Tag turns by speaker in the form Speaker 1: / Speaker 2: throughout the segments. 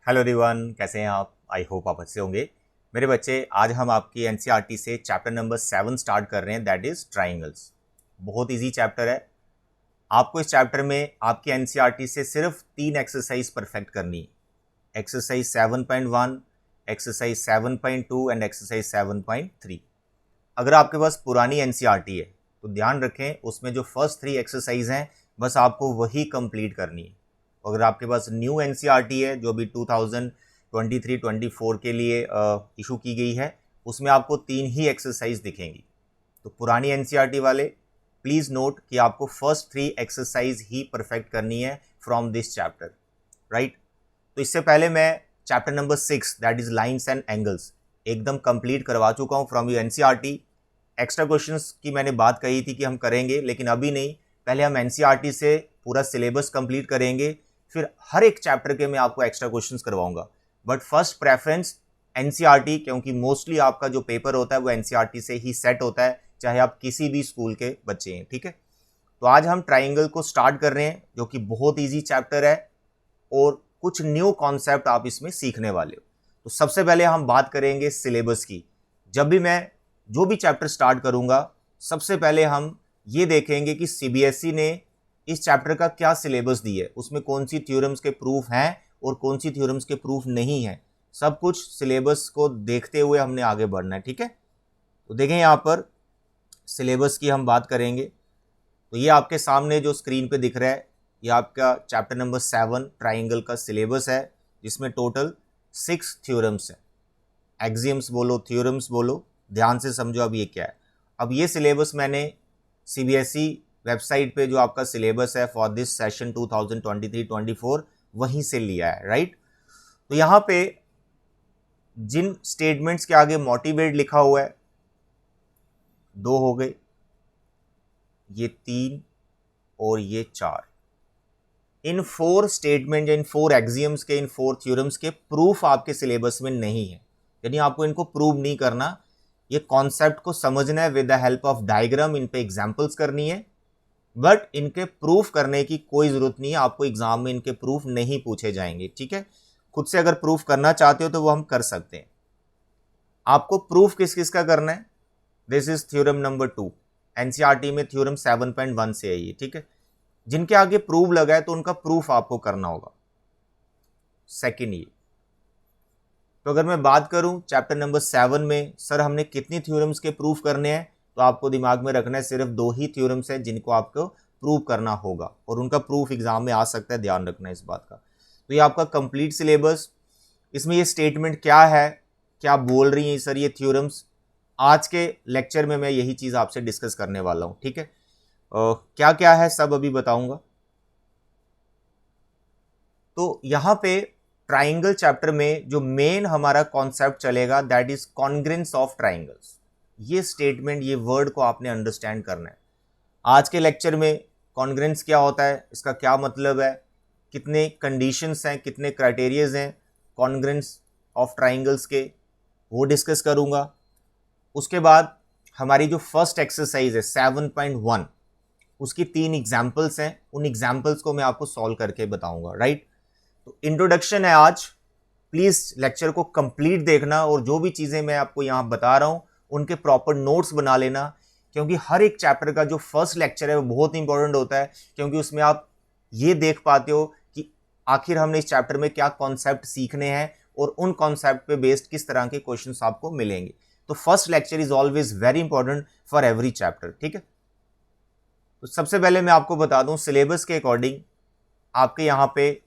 Speaker 1: Hello everyone, कैसे हैं आप? आई होप आप अच्छे होंगे। मेरे बच्चे, आज हम आपकी एनसीईआरटी से चैप्टर नंबर 7 स्टार्ट कर रहे हैं, दैट इज़ ट्राइंगल्स। बहुत इजी चैप्टर है। आपको इस चैप्टर में आपकी एनसीईआरटी से सिर्फ 3 एक्सरसाइज परफेक्ट करनी है। Exercise 7.1, exercise 7.2 and exercise 7.3। अगर आपके पास पुरानी एनसीईआरटी है तो ध्यान रखें, उसमें जो फर्स्ट 3 एक्सरसाइज हैं बस आपको वही कंप्लीट करनी है। अगर आपके पास न्यू एनसीईआरटी है जो भी 2023-24 के लिए इशू की गई है, उसमें आपको 3 ही एक्सरसाइज दिखेंगी। तो पुरानी एनसीईआरटी वाले प्लीज़ नोट कि आपको फर्स्ट 3 एक्सरसाइज ही परफेक्ट करनी है फ्रॉम दिस चैप्टर, राइट। तो इससे पहले मैं chapter number 6 that is lines and angles एकदम कंप्लीट करवा चुका हूँ from you NCERT. Extra questions की मैंने बात कही थी कि हम करेंगे, लेकिन अभी नहीं। पहले हम एनसीईआरटी से पूरा सिलेबस कंप्लीट करेंगे, फिर हर एक चैप्टर के मैं आपको एक्स्ट्रा क्वेश्चंस करवाऊंगा। बट फर्स्ट प्रेफरेंस एनसीईआरटी, क्योंकि मोस्टली आपका जो पेपर होता है वो एनसीईआरटी से ही सेट होता है, चाहे आप किसी भी स्कूल के बच्चे हैं, ठीक है। तो आज हम ट्राइंगल को स्टार्ट कर रहे हैं, जो कि बहुत ईजी चैप्टर है और कुछ न्यू कॉन्सेप्ट आप इसमें सीखने वाले हो। तो सबसे पहले हम बात करेंगे सिलेबस की। जब भी मैं जो भी चैप्टर स्टार्ट करूंगा, सबसे पहले हम ये देखेंगे कि सीबीएसई ने इस चैप्टर का क्या सिलेबस दी है, उसमें कौन सी थ्योरम्स के प्रूफ हैं और कौन सी थ्योरम्स के प्रूफ नहीं हैं। सब कुछ सिलेबस को देखते हुए हमने आगे बढ़ना है, ठीक है। तो देखें, यहाँ पर सिलेबस की हम बात करेंगे तो ये आपके सामने जो स्क्रीन पे दिख रहा है, ये आपका चैप्टर नंबर 7 ट्राइंगल का सिलेबस है, जिसमें टोटल 6 थ्योरम्स हैं। एक्सियम्स बोलो, थ्योरम्स बोलो, ध्यान से समझो अब ये क्या है। अब ये सिलेबस मैंने सीबीएसई वेबसाइट पे जो आपका सिलेबस है फॉर दिस सेशन 2023-24 वहीं से लिया है, राइट। तो यहाँ पे जिन स्टेटमेंट्स के आगे मोटिवेट लिखा हुआ है, 2 हो गए, ये 3 और ये 4। इन 4 स्टेटमेंट, इन 4 एक्सियम्स के, इन 4 थ्योरम्स के प्रूफ आपके सिलेबस में नहीं है, यानी आपको इनको प्रूव नहीं करना। ये कॉन्सेप्ट को समझना है with the help of diagram, इन पे एग्जाम्पल्स करनी है, बट इनके प्रूफ करने की कोई ज़रूरत नहीं है। आपको एग्जाम में इनके प्रूफ नहीं पूछे जाएंगे, ठीक है। खुद से अगर प्रूफ करना चाहते हो तो वो हम कर सकते हैं। आपको प्रूफ किस किस का करना है? This is theorem number 2, NCERT में थ्योरम 7.1 से है ये, ठीक है। जिनके आगे प्रूफ लगा है तो उनका प्रूफ आपको करना होगा। सेकेंड ये, तो अगर मैं बात करूं चैप्टर नंबर 7 में सर हमने कितनी थ्योरम्स के प्रूफ करने हैं, तो आपको दिमाग में रखना है सिर्फ 2 ही थ्योरम्स हैं जिनको आपको प्रूव करना होगा, और उनका प्रूफ एग्जाम में आ सकता है, ध्यान रखना है इस बात का। तो ये आपका कंप्लीट सिलेबस, इसमें ये स्टेटमेंट क्या है, क्या बोल रही हैं सर ये थ्योरम्स, आज के लेक्चर में मैं यही चीज़ आपसे डिस्कस करने वाला हूँ, ठीक है। क्या क्या है सब अभी बताऊँगा। तो यहाँ पे ट्राइंगल चैप्टर में जो मेन हमारा कॉन्सेप्ट चलेगा that is congruence of triangles. ये स्टेटमेंट, ये वर्ड को आपने अंडरस्टैंड करना है। आज के लेक्चर में कॉन्ग्रेंस क्या होता है, इसका क्या मतलब है, कितने कंडीशंस हैं, कितने क्राइटेरियाज हैं कॉन्ग्रेंस ऑफ ट्राइंगल्स के, वो डिस्कस करूँगा। उसके बाद हमारी जो फर्स्ट एक्सरसाइज है 7.1, उसकी 3 एग्जाम्पल्स हैं, उन एग्जाम्पल्स को मैं आपको सॉल्व करके बताऊँगा, राइट। तो इंट्रोडक्शन है आज, प्लीज़ लेक्चर को कंप्लीट देखना, और जो भी चीज़ें मैं आपको यहाँ बता रहा हूँ उनके प्रॉपर नोट्स बना लेना, क्योंकि हर एक चैप्टर का जो फर्स्ट लेक्चर है वो बहुत इंपॉर्टेंट होता है, क्योंकि उसमें आप ये देख पाते हो कि आखिर हमने इस चैप्टर में क्या कॉन्सेप्ट सीखने हैं और उन कॉन्सेप्ट पे बेस्ड किस तरह के क्वेश्चंस आपको मिलेंगे। तो first lecture is always very important for every chapter, ठीक है। तो सबसे पहले मैं आपको बता दूं, सिलेबस के अकॉर्डिंग आपके यहाँ पे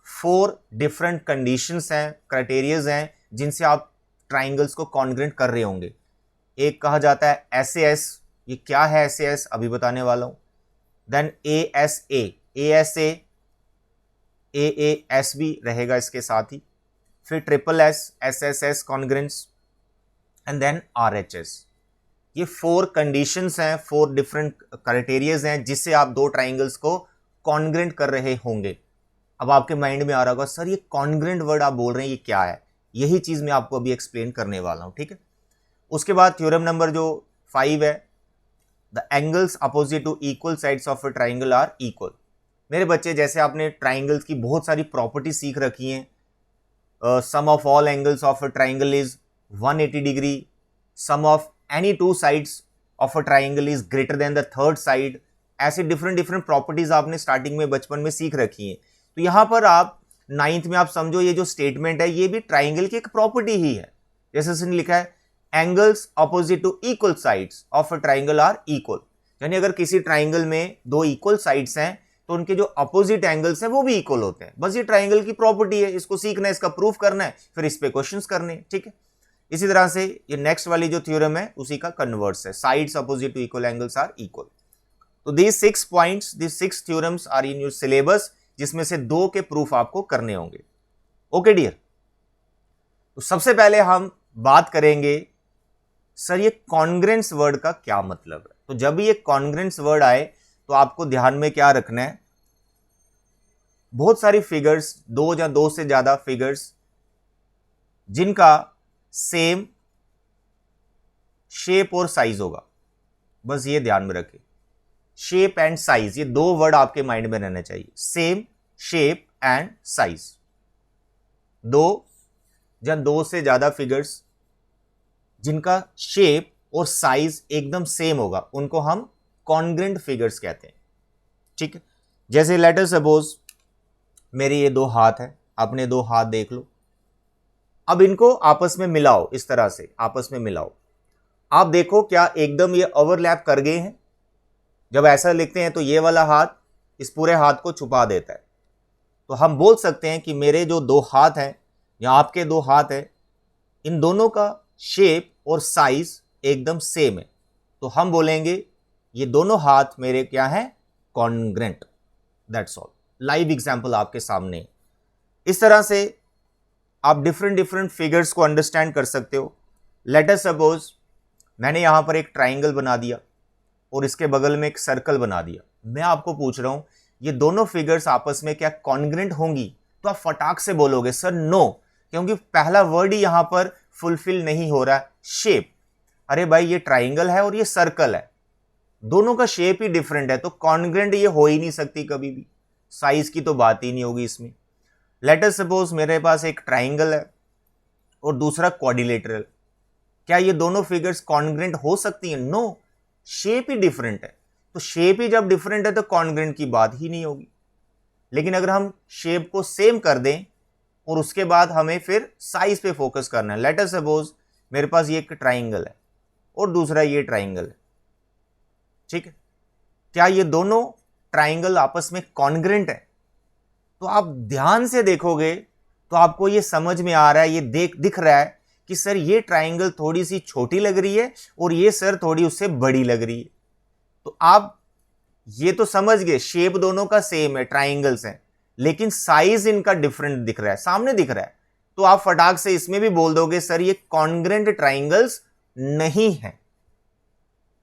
Speaker 1: 4 डिफरेंट कंडीशंस हैं, क्राइटेरियाज हैं, जिनसे आप ट्राइंगल्स को कॉन्ग्रेंट कर रहे होंगे। एक कहा जाता है एसएएस, ये क्या है एसएएस अभी बताने वाला हूं। देन एएसए, एएसए, एएएस भी रहेगा इसके साथ ही, फिर triple S, SSS congruence, and then RHS. ये 4 कंडीशंस हैं, 4 डिफरेंट क्राइटेरियाज हैं जिससे आप 2 ट्राइंगल्स को कॉन्ग्रेंट कर रहे होंगे। अब आपके माइंड में आ रहा होगा सर ये कॉन्ग्रेंट वर्ड आप बोल रहे हैं ये क्या है, यही चीज़ मैं आपको अभी एक्सप्लेन करने वाला हूँ, ठीक है। उसके बाद थ्योरम नंबर जो 5 है, the angles opposite to equal sides of a triangle are equal. मेरे बच्चे, जैसे आपने ट्राइंगल्स की बहुत सारी प्रॉपर्टी सीख रखी हैं, sum of all angles of a triangle is 180 degree, sum of any two sides of a triangle is greater than the third side। ऐसे डिफरेंट डिफरेंट प्रॉपर्टीज आपने स्टार्टिंग में बचपन में सीख रखी हैं। तो यहां पर आप नाइन्थ में आप समझो ये जो स्टेटमेंट है ये भी ट्राइंगल की एक प्रॉपर्टी ही है। जैसे इसने लिखा है angles opposite to equal sides of a triangle are equal, यानी अगर किसी ट्राइंगल में दो इक्वल साइड्स हैं तो उनके जो अपोजिट एंगल्स हैं वो भी इक्वल होते हैं। बस ये ट्राइंगल की प्रॉपर्टी है, इसको सीखना है, इसका प्रूफ करना है, फिर इस पे क्वेश्चंस करने हैं, ठीक है। इसी तरह से ये नेक्स्ट वाली जो थ्योरम है उसी का कन्वर्स है, sides opposite to equal angles are equal. तो these 6 points, these 6 theorems are in your syllabus, जिसमें से 2 के प्रूफ आपको करने होंगे। ओके डियर, तो सबसे पहले हम बात करेंगे सर ये कॉन्ग्रेंस वर्ड का क्या मतलब है। तो जब ये कॉन्ग्रेंस वर्ड आए तो आपको ध्यान में क्या रखना है, बहुत सारी फिगर्स, 2 या 2 से ज्यादा फिगर्स जिनका सेम शेप और साइज होगा, बस ये ध्यान में रखें। शेप एंड साइज, ये 2 वर्ड आपके माइंड में रहने चाहिए, सेम, शेप एंड साइज। 2 या 2 से ज्यादा फिगर्स जिनका शेप और साइज एकदम सेम होगा उनको हम कॉन्ग्रेंट फिगर्स कहते हैं, ठीक है। जैसे लेट अस सपोज मेरे ये 2 हाथ हैं, अपने 2 हाथ देख लो, अब इनको आपस में मिलाओ, इस तरह से आपस में मिलाओ। आप देखो क्या एकदम ये ओवरलैप कर गए हैं। जब ऐसा लिखते हैं तो ये वाला हाथ इस पूरे हाथ को छुपा देता है, तो हम बोल सकते हैं कि मेरे जो 2 हाथ हैं या आपके 2 हाथ हैं, इन दोनों का शेप और साइज एकदम सेम है, तो हम बोलेंगे ये दोनों हाथ मेरे क्या हैं, congruent. That's all. Live example आपके सामने है। इस तरह से आप डिफरेंट डिफरेंट फिगर्स को अंडरस्टैंड कर सकते हो। लेट अस सपोज मैंने यहां पर एक ट्राइंगल बना दिया और इसके बगल में एक सर्कल बना दिया। मैं आपको पूछ रहा हूं ये दोनों फिगर्स आपस में क्या कॉन्ग्रेंट होंगी, तो आप फटाक से बोलोगे सर नो, क्योंकि पहला वर्ड ही यहां पर फुलफिल नहीं हो रहा है, शेप। अरे भाई ये ट्राइंगल है और ये सर्कल है, दोनों का शेप ही डिफरेंट है, तो कॉन्ग्रेंट ये हो ही नहीं सकती कभी भी। साइज की तो बात ही नहीं होगी इसमें। लेट अस सपोज मेरे पास एक ट्राइंगल है और दूसरा क्वाड्रिलेटरल, क्या ये दोनों फिगर्स कॉन्ग्रेंट हो सकती हैं? नो, शेप ही डिफरेंट है। तो शेप ही जब डिफरेंट है तो कॉन्ग्रेंट की बात ही नहीं होगी। लेकिन अगर हम शेप को सेम कर दें और उसके बाद हमें फिर साइज पे फोकस करना है। लेट अस सपोज मेरे पास ये एक ट्राइंगल है और दूसरा ये ट्राइंगल है, ठीक है। क्या ये दोनों ट्राइंगल आपस में कॉन्ग्रेंट है? तो आप ध्यान से देखोगे तो आपको ये समझ में आ रहा है, ये दिख रहा है कि सर ये ट्राइंगल थोड़ी सी छोटी लग रही है और ये सर थोड़ी उससे बड़ी लग रही है। तो आप ये तो समझ गए शेप दोनों का सेम है, ट्राइंगल्स हैं, लेकिन साइज इनका डिफरेंट दिख रहा है, सामने दिख रहा है। तो आप फटाक से इसमें भी बोल दोगे सर ये कॉन्ग्रेंट ट्राइंगल्स नहीं है।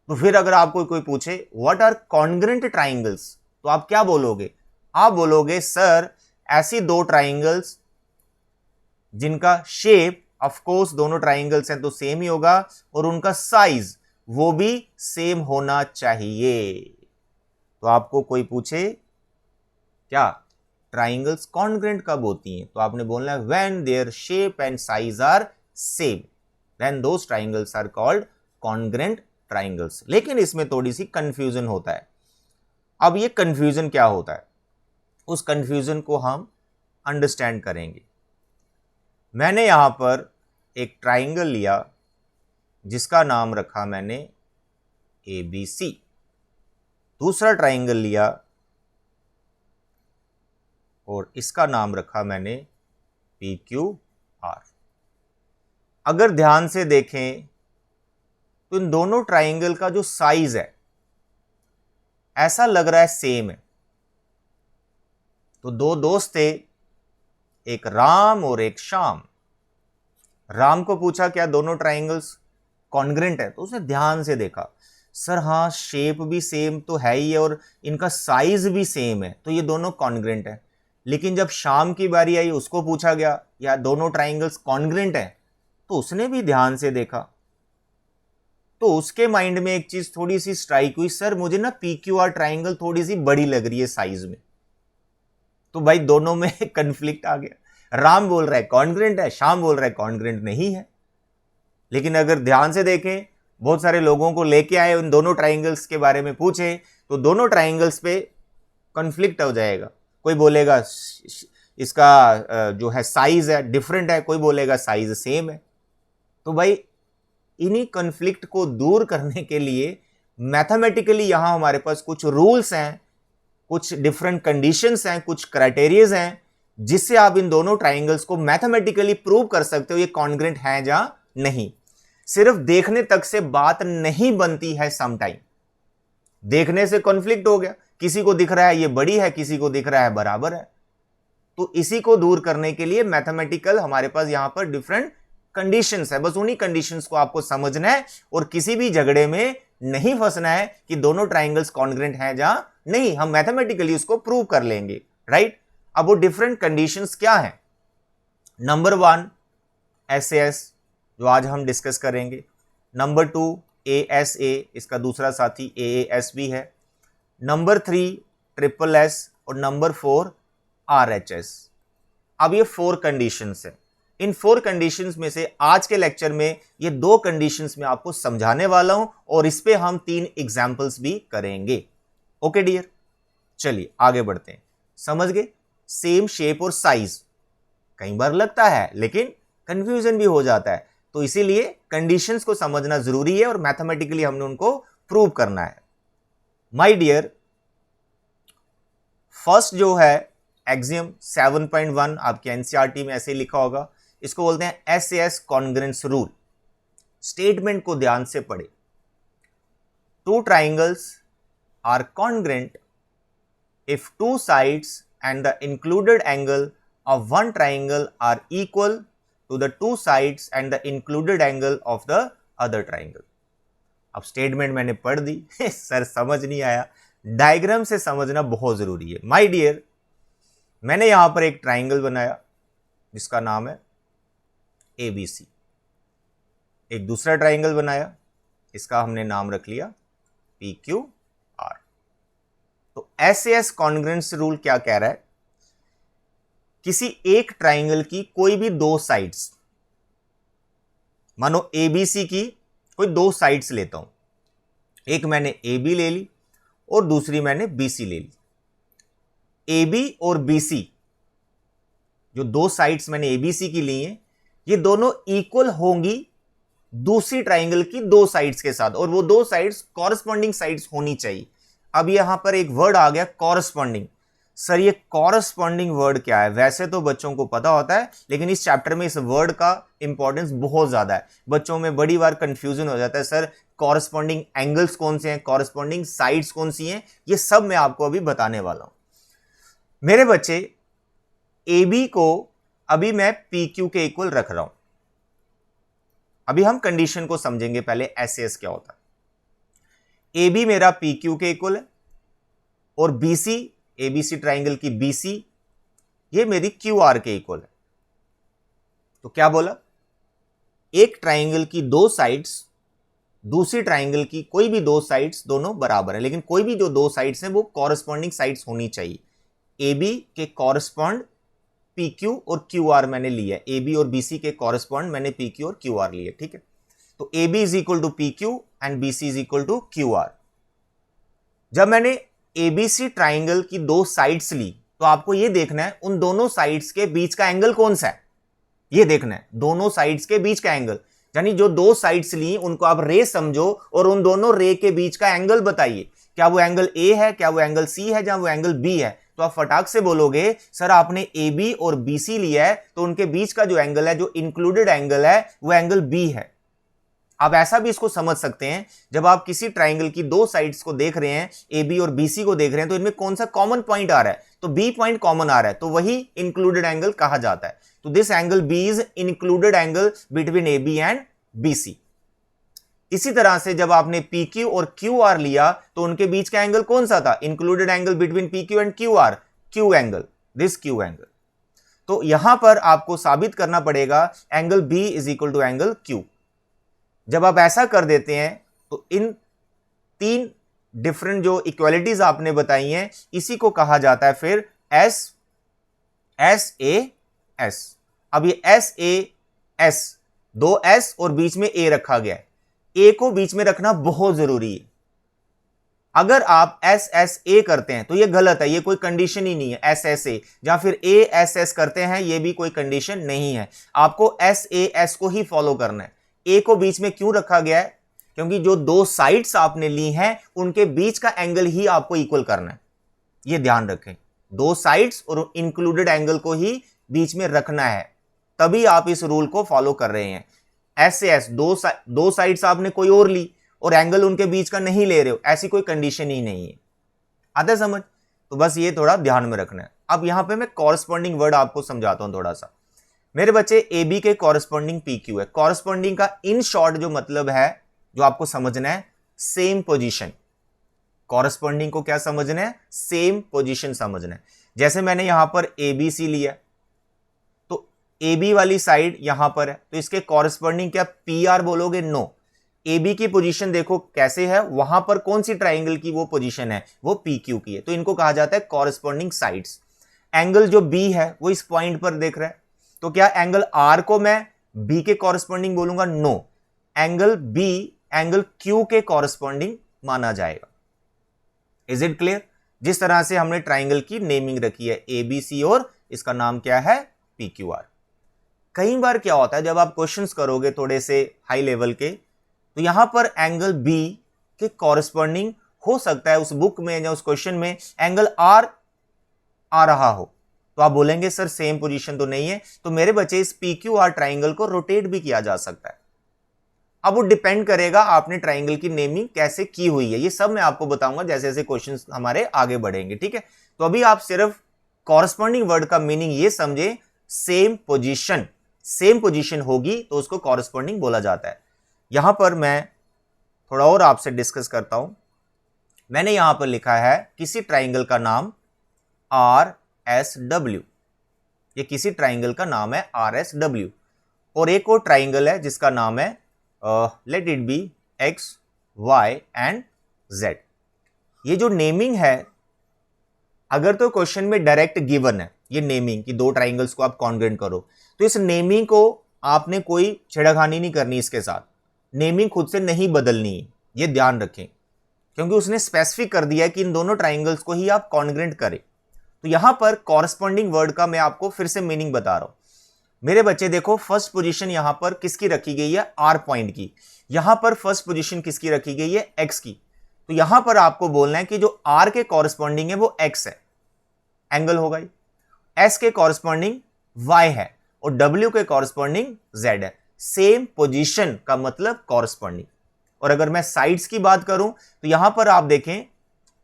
Speaker 1: तो फिर अगर आपको कोई पूछे व्हाट आर कॉन्ग्रेंट ट्राइंगल्स, तो आप क्या बोलोगे? आप बोलोगे सर ऐसी 2 ट्राइंगल्स जिनका शेप ऑफ कोर्स दोनों ट्राइंगल्स हैं तो सेम ही होगा और उनका साइज वो भी सेम होना चाहिए। तो आपको कोई पूछे क्या ट्राइंगल्स कॉन्ग्रेंट कब होती हैं, तो आपने बोलना है when their shape and size are same, then those triangles are called congruent triangles. लेकिन इसमें थोड़ी सी कंफ्यूजन होता है। अब ये कंफ्यूजन क्या होता है, उस कंफ्यूजन को हम अंडरस्टैंड करेंगे। मैंने यहां पर एक ट्राइंगल लिया जिसका नाम रखा मैंने ABC, दूसरा ट्राइंगल लिया और इसका नाम रखा मैंने PQR। अगर ध्यान से देखें तो इन दोनों ट्राइंगल का जो साइज है ऐसा लग रहा है सेम है। तो 2 दोस्त थे, एक राम और एक श्याम। राम को पूछा क्या दोनों ट्राइंगल्स कॉन्ग्रेंट है, तो उसने ध्यान से देखा, सर हाँ शेप भी सेम तो है ही और इनका साइज भी सेम है, तो ये दोनों कॉन्ग्रेंट है। लेकिन जब श्याम की बारी आई उसको पूछा गया या दोनों ट्राइंगल्स कॉन्ग्रेंट है, तो उसने भी ध्यान से देखा, तो उसके माइंड में एक चीज थोड़ी सी स्ट्राइक हुई, सर मुझे ना PQR ट्राइंगल थोड़ी सी बड़ी लग रही है साइज में। तो भाई दोनों में कंफ्लिक्ट आ गया। राम बोल रहा है कॉन्ग्रेंट है, श्याम बोल रहा है कॉन्ग्रेंट नहीं है। लेकिन अगर ध्यान से देखें, बहुत सारे लोगों को लेके आए, उन दोनों ट्राइंगल्स के बारे में पूछे तो दोनों ट्राइंगल्स पे कॉन्फ्लिक्ट हो जाएगा। कोई बोलेगा इसका जो है साइज है डिफरेंट है, कोई बोलेगा साइज सेम है। तो भाई इन्हीं कॉन्फ्लिक्ट को दूर करने के लिए मैथमेटिकली यहां हमारे पास कुछ रूल्स हैं, कुछ डिफरेंट कंडीशंस हैं, कुछ क्राइटेरियाज हैं, जिससे आप इन दोनों ट्राइंगल्स को मैथमेटिकली प्रूव कर सकते हो ये कॉन्ग्रेंट है या नहीं। सिर्फ देखने तक से बात नहीं बनती है। समटाइम देखने से कॉन्फ्लिक्ट हो गया, किसी को दिख रहा है ये बड़ी है, किसी को दिख रहा है बराबर है। तो इसी को दूर करने के लिए मैथमेटिकल हमारे पास यहां पर डिफरेंट कंडीशंस है। बस उन्हीं कंडीशंस को आपको समझना है और किसी भी झगड़े में नहीं फंसना है कि दोनों ट्राइंगल्स कॉन्ग्रेंट हैं या नहीं। हम मैथमेटिकली उसको प्रूव कर लेंगे, राइट। अब वो डिफरेंट कंडीशंस क्या हैं? नंबर 1 SAS, जो आज हम डिस्कस करेंगे। नंबर 2 ASA, इसका दूसरा साथी AAS भी है। नंबर 3 SSS और नंबर 4 RHS। अब ये 4 कंडीशंस है। इन 4 कंडीशंस में से आज के लेक्चर में ये 2 कंडीशंस में आपको समझाने वाला हूं और इस पे हम 3 एग्जांपल्स भी करेंगे। ओके डियर, चलिए आगे बढ़ते हैं। समझ गए? सेम शेप और साइज कई बार लगता है लेकिन कंफ्यूजन भी हो जाता है, तो इसीलिए कंडीशंस को समझना जरूरी है और मैथमेटिकली हमने उनको प्रूव करना है। माय डियर, फर्स्ट जो है एक्सियम 7.1 आपके एनसीईआरटी में ऐसे लिखा होगा, इसको बोलते हैं SAS कॉन्ग्रेंस रूल। स्टेटमेंट को ध्यान से पढ़े। 2 triangles are congruent if 2 sides and the included angle of one triangle are equal to the 2 sides and the included angle of the other triangle। अब स्टेटमेंट मैंने पढ़ दी सर समझ नहीं आया, डायग्राम से समझना बहुत जरूरी है। माय डियर, मैंने यहां पर एक ट्राइंगल बनाया जिसका नाम है ABC। एक दूसरा ट्राइंगल बनाया, इसका हमने नाम रख लिया PQR। तो SAS कॉन्ग्रेंस रूल क्या कह रहा है? किसी एक ट्राइंगल की कोई भी 2 साइड्स, मानो ABC की कोई 2 साइड्स लेता हूं, एक मैंने AB ले ली और दूसरी मैंने BC ले ली। AB और BC जो 2 साइड्स मैंने ABC की ली हैं, ये दोनों इक्वल होंगी दूसरी ट्राइंगल की 2 साइड्स के साथ, और वो 2 साइड्स कॉरस्पॉन्डिंग साइड्स होनी चाहिए। अब यहां पर एक वर्ड आ गया कॉरस्पॉन्डिंग। सर ये कॉरस्पॉन्डिंग वर्ड क्या है? वैसे तो बच्चों को पता होता है, लेकिन इस चैप्टर में इस वर्ड का इंपॉर्टेंस बहुत ज्यादा है। बच्चों में बड़ी बार कंफ्यूजन हो जाता है, सर कॉरस्पॉन्डिंग एंगल्स कौन से हैं, कॉरस्पॉन्डिंग साइड्स कौन सी हैं, ये सब मैं आपको अभी बताने वाला हूं। मेरे बच्चे, AB को अभी मैं PQ के इक्वल रख रहा हूं। अभी हम कंडीशन को समझेंगे, पहले SAS क्या होता है। AB मेरा PQ के इक्वल है और BC, ABC ट्राइंगल की BC, ये मेरी QR के इक्वल है। तो क्या बोला? एक ट्राइंगल की 2 साइड्स दूसरी ट्राइंगल की कोई भी 2 साइड्स दोनों बराबर है, लेकिन कोई भी जो 2 साइड्स हैं वो कॉरस्पॉन्डिंग साइड्स होनी चाहिए। AB के कॉरस्पॉन्ड PQ और QR मैंने लिया है, AB और BC के कॉरस्पॉन्ड मैंने PQ और QR लिया, ठीक है। तो AB is equal to PQ and BC is equal to QR। जब मैंने ABC ट्राइंगल की 2 साइड्स ली, तो आपको यह देखना है उन दोनों साइड्स के बीच का एंगल कौन सा है, यह देखना है दोनों साइड्स के बीच का एंगल। यानी जो 2 साइड्स ली उनको आप रे समझो और उन दोनों रे के बीच का एंगल बताइए, क्या वो एंगल A है, क्या वो एंगल C है, या वो एंगल B है। तो आप फटाक से बोलोगे सर आपने AB और BC लिया है, तो उनके बीच का जो एंगल है, जो इंक्लूडेड एंगल है, वो एंगल B है। आप ऐसा भी इसको समझ सकते हैं, जब आप किसी ट्राइंगल की 2 साइड्स को देख रहे हैं, AB और BC को देख रहे हैं, तो इनमें कौन सा कॉमन पॉइंट आ रहा है, तो B पॉइंट कॉमन आ रहा है, तो वही इंक्लूडेड एंगल कहा जाता है। तो this angle B is included angle between AB and BC। इसी तरह से जब आपने PQ और QR लिया, तो उनके बीच का एंगल कौन सा था, included angle between PQ and QR, Q angle, this Q angle. तो यहां पर आपको साबित करना पड़ेगा angle B is equal to angle Q। जब आप ऐसा कर देते हैं तो इन 3 डिफरेंट जो इक्वालिटीज आपने बताई हैं, इसी को कहा जाता है फिर SA एस। अब ये एस ए एस, दो एस और बीच में ए रखा गया है। ए को बीच में रखना बहुत जरूरी है। अगर आप एस एस ए करते हैं तो ये गलत है, ये कोई कंडीशन ही नहीं है। एस एस ए या फिर ए एस एस करते हैं, ये भी कोई कंडीशन नहीं है। आपको एस ए एस को ही फॉलो करना है। ए को बीच में क्यों रखा गया है? क्योंकि जो दो साइड्स आपने ली हैं उनके बीच का एंगल ही आपको इक्वल करना है। ये ध्यान रखें, दो साइड्स और इंक्लूडेड एंगल को ही बीच में रखना है, तभी आप इस रूल को फॉलो कर रहे हैं। एस से एस, दो साइड्स आपने कोई और ली और एंगल उनके बीच का नहीं ले रहे हो, ऐसी कोई कंडीशन ही नहीं है। आता है समझ? तो बस ये थोड़ा ध्यान में रखना है। अब यहां पे मैं कॉरस्पॉन्डिंग वर्ड आपको समझाता हूं थोड़ा सा। मेरे बच्चे, ए बी के कॉरस्पॉन्डिंग पी क्यू है। कॉरस्पॉन्डिंग का इन शॉर्ट जो मतलब है, जो आपको समझना है, सेम पोजीशन। कॉरस्पॉन्डिंग को क्या समझना है? सेम पोजीशन समझना है। जैसे मैंने यहां पर ए बी सी लिया, तो ए बी वाली साइड यहां पर है, तो इसके कॉरस्पॉन्डिंग क्या पी आर बोलोगे? नो। ए बी की पोजीशन देखो कैसे है, वहां पर कौन सी ट्राइंगल की वो पोजीशन है? वो पी क्यू की है, तो इनको कहा जाता है कॉरस्पॉन्डिंग साइड्स। एंगल जो बी है वो इस पॉइंट पर देख रहा है, तो क्या एंगल आर को मैं बी के कॉरस्पॉन्डिंग बोलूंगा? No, angle B angle Q के कॉरस्पॉन्डिंग माना जाएगा। Is it clear? जिस तरह से हमने ट्राइंगल की नेमिंग रखी है ए बी सी और इसका नाम क्या है? P Q R. कई बार क्या होता है, जब आप क्वेश्चंस करोगे थोड़े से हाई लेवल के, तो यहां पर एंगल बी के कॉरस्पॉन्डिंग हो सकता है उस बुक में या उस क्वेश्चन में एंगल आर आ रहा हो, तो आप बोलेंगे सर सेम पोजीशन तो नहीं है। तो मेरे बच्चे, इस पी क्यू आर ट्राइंगल को रोटेट भी किया जा सकता है। अब वो डिपेंड करेगा आपने ट्राइंगल की नेमिंग कैसे की हुई है। ये सब मैं आपको बताऊंगा जैसे जैसे क्वेश्चंस हमारे आगे बढ़ेंगे, ठीक है? तो अभी आप सिर्फ कॉरस्पॉन्डिंग वर्ड का मीनिंग ये समझे, सेम पोजीशन। सेम पोजीशन होगी तो उसको कॉरस्पॉन्डिंग बोला जाता है। यहां पर मैं थोड़ा और आपसे डिस्कस करता हूं। मैंने यहां पर लिखा है किसी ट्राइंगल का नाम आर एस डब्ल्यू। ये किसी ट्राइंगल का नाम है आर एस डब्ल्यू, और एक और ट्राइंगल है जिसका नाम है let it be X Y and Z. ये जो नेमिंग है, अगर तो क्वेश्चन में डायरेक्ट गिवन है ये नेमिंग कि दो ट्राइंगल्स को आप कॉन्ग्रेंट करो, तो इस नेमिंग को आपने कोई छेड़खानी नहीं करनी इसके साथ। नेमिंग खुद से नहीं बदलनी है, ये ध्यान रखें, क्योंकि उसने स्पेसिफिक कर दिया है कि इन दोनों ट्राइंगल्स को ही आप कॉन्ग्रेंट करें। तो यहां पर कॉरस्पॉन्डिंग वर्ड का मैं आपको फिर से मीनिंग बता रहा हूं। मेरे बच्चे देखो, फर्स्ट पोजीशन यहां पर किसकी रखी गई है? आर पॉइंट की। यहां पर फर्स्ट पोजीशन किसकी रखी गई है? एक्स की। तो यहां पर आपको बोलना है कि जो आर के कॉरस्पॉन्डिंग है वो एक्स है, एंगल होगा। एस के कॉरस्पॉन्डिंग वाई है और डब्ल्यू के कॉरस्पॉन्डिंग जेड है। सेम पोजीशन का मतलब कॉरस्पॉन्डिंग। और अगर मैं साइड्स की बात करूं तो यहां पर आप देखें,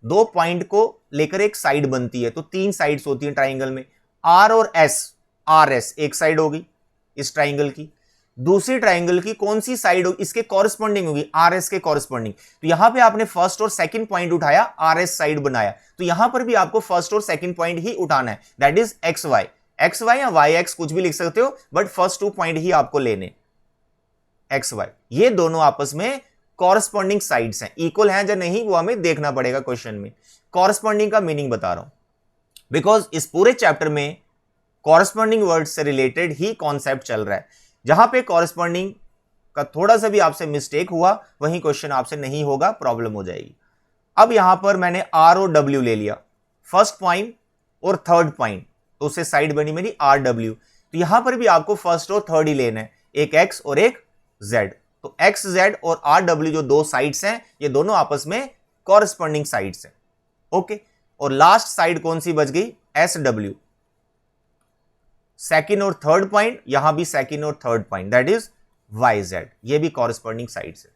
Speaker 1: दो पॉइंट को लेकर एक साइड बनती है, तो तीन साइड्स होती हैं ट्राइंगल में, आर और एस। आर एस एक साइड होगी इस ट्राइंगल की, दूसरी ट्राइंगल की कौन सी साइड होगी? इसके कॉरस्पॉन्डिंग होगी, आर एस के कॉरस्पॉन्डिंग। तो यहां पे आपने फर्स्ट और सेकंड पॉइंट उठाया, आर एस साइड बनाया, तो यहां पर भी आपको फर्स्ट और सेकंड पॉइंट ही उठाना है, that is X Y. X Y या वाई एक्स कुछ भी लिख सकते हो, बट फर्स्ट टू पॉइंट ही आपको लेने, एक्स वाई। ये दोनों आपस में कॉरस्पॉन्डिंग साइड्स हैं, इक्वल हैं या नहीं वो हमें देखना पड़ेगा क्वेश्चन में। कॉरस्पॉन्डिंग का मीनिंग बता रहा हूं, बिकॉज इस पूरे चैप्टर में कॉरस्पॉन्डिंग वर्ड से रिलेटेड ही कॉन्सेप्ट चल रहा है। जहां पे कॉरस्पॉन्डिंग का थोड़ा सा भी आपसे मिस्टेक हुआ, वही क्वेश्चन आपसे नहीं होगा, प्रॉब्लम हो जाएगी। अब यहां पर मैंने आर और डब्ल्यू ले लिया, फर्स्ट पॉइंट और थर्ड पॉइंट, तो उससे साइड बनी मेरी आर डब्ल्यू। तो यहां पर भी आपको फर्स्ट और थर्ड ही लेना है, एक एक्स और एक जेड। तो एक्स जेड और आर डब्ल्यू जो दो साइड्स हैं, ये दोनों आपस में कॉरस्पॉन्डिंग साइड्स हैं। ओके, और लास्ट साइड कौन सी बच गई? S W. सेकंड और थर्ड पॉइंट, यहां भी सेकंड और third point, that is Y Z, ये भी कॉरस्पॉन्डिंग साइड्स है।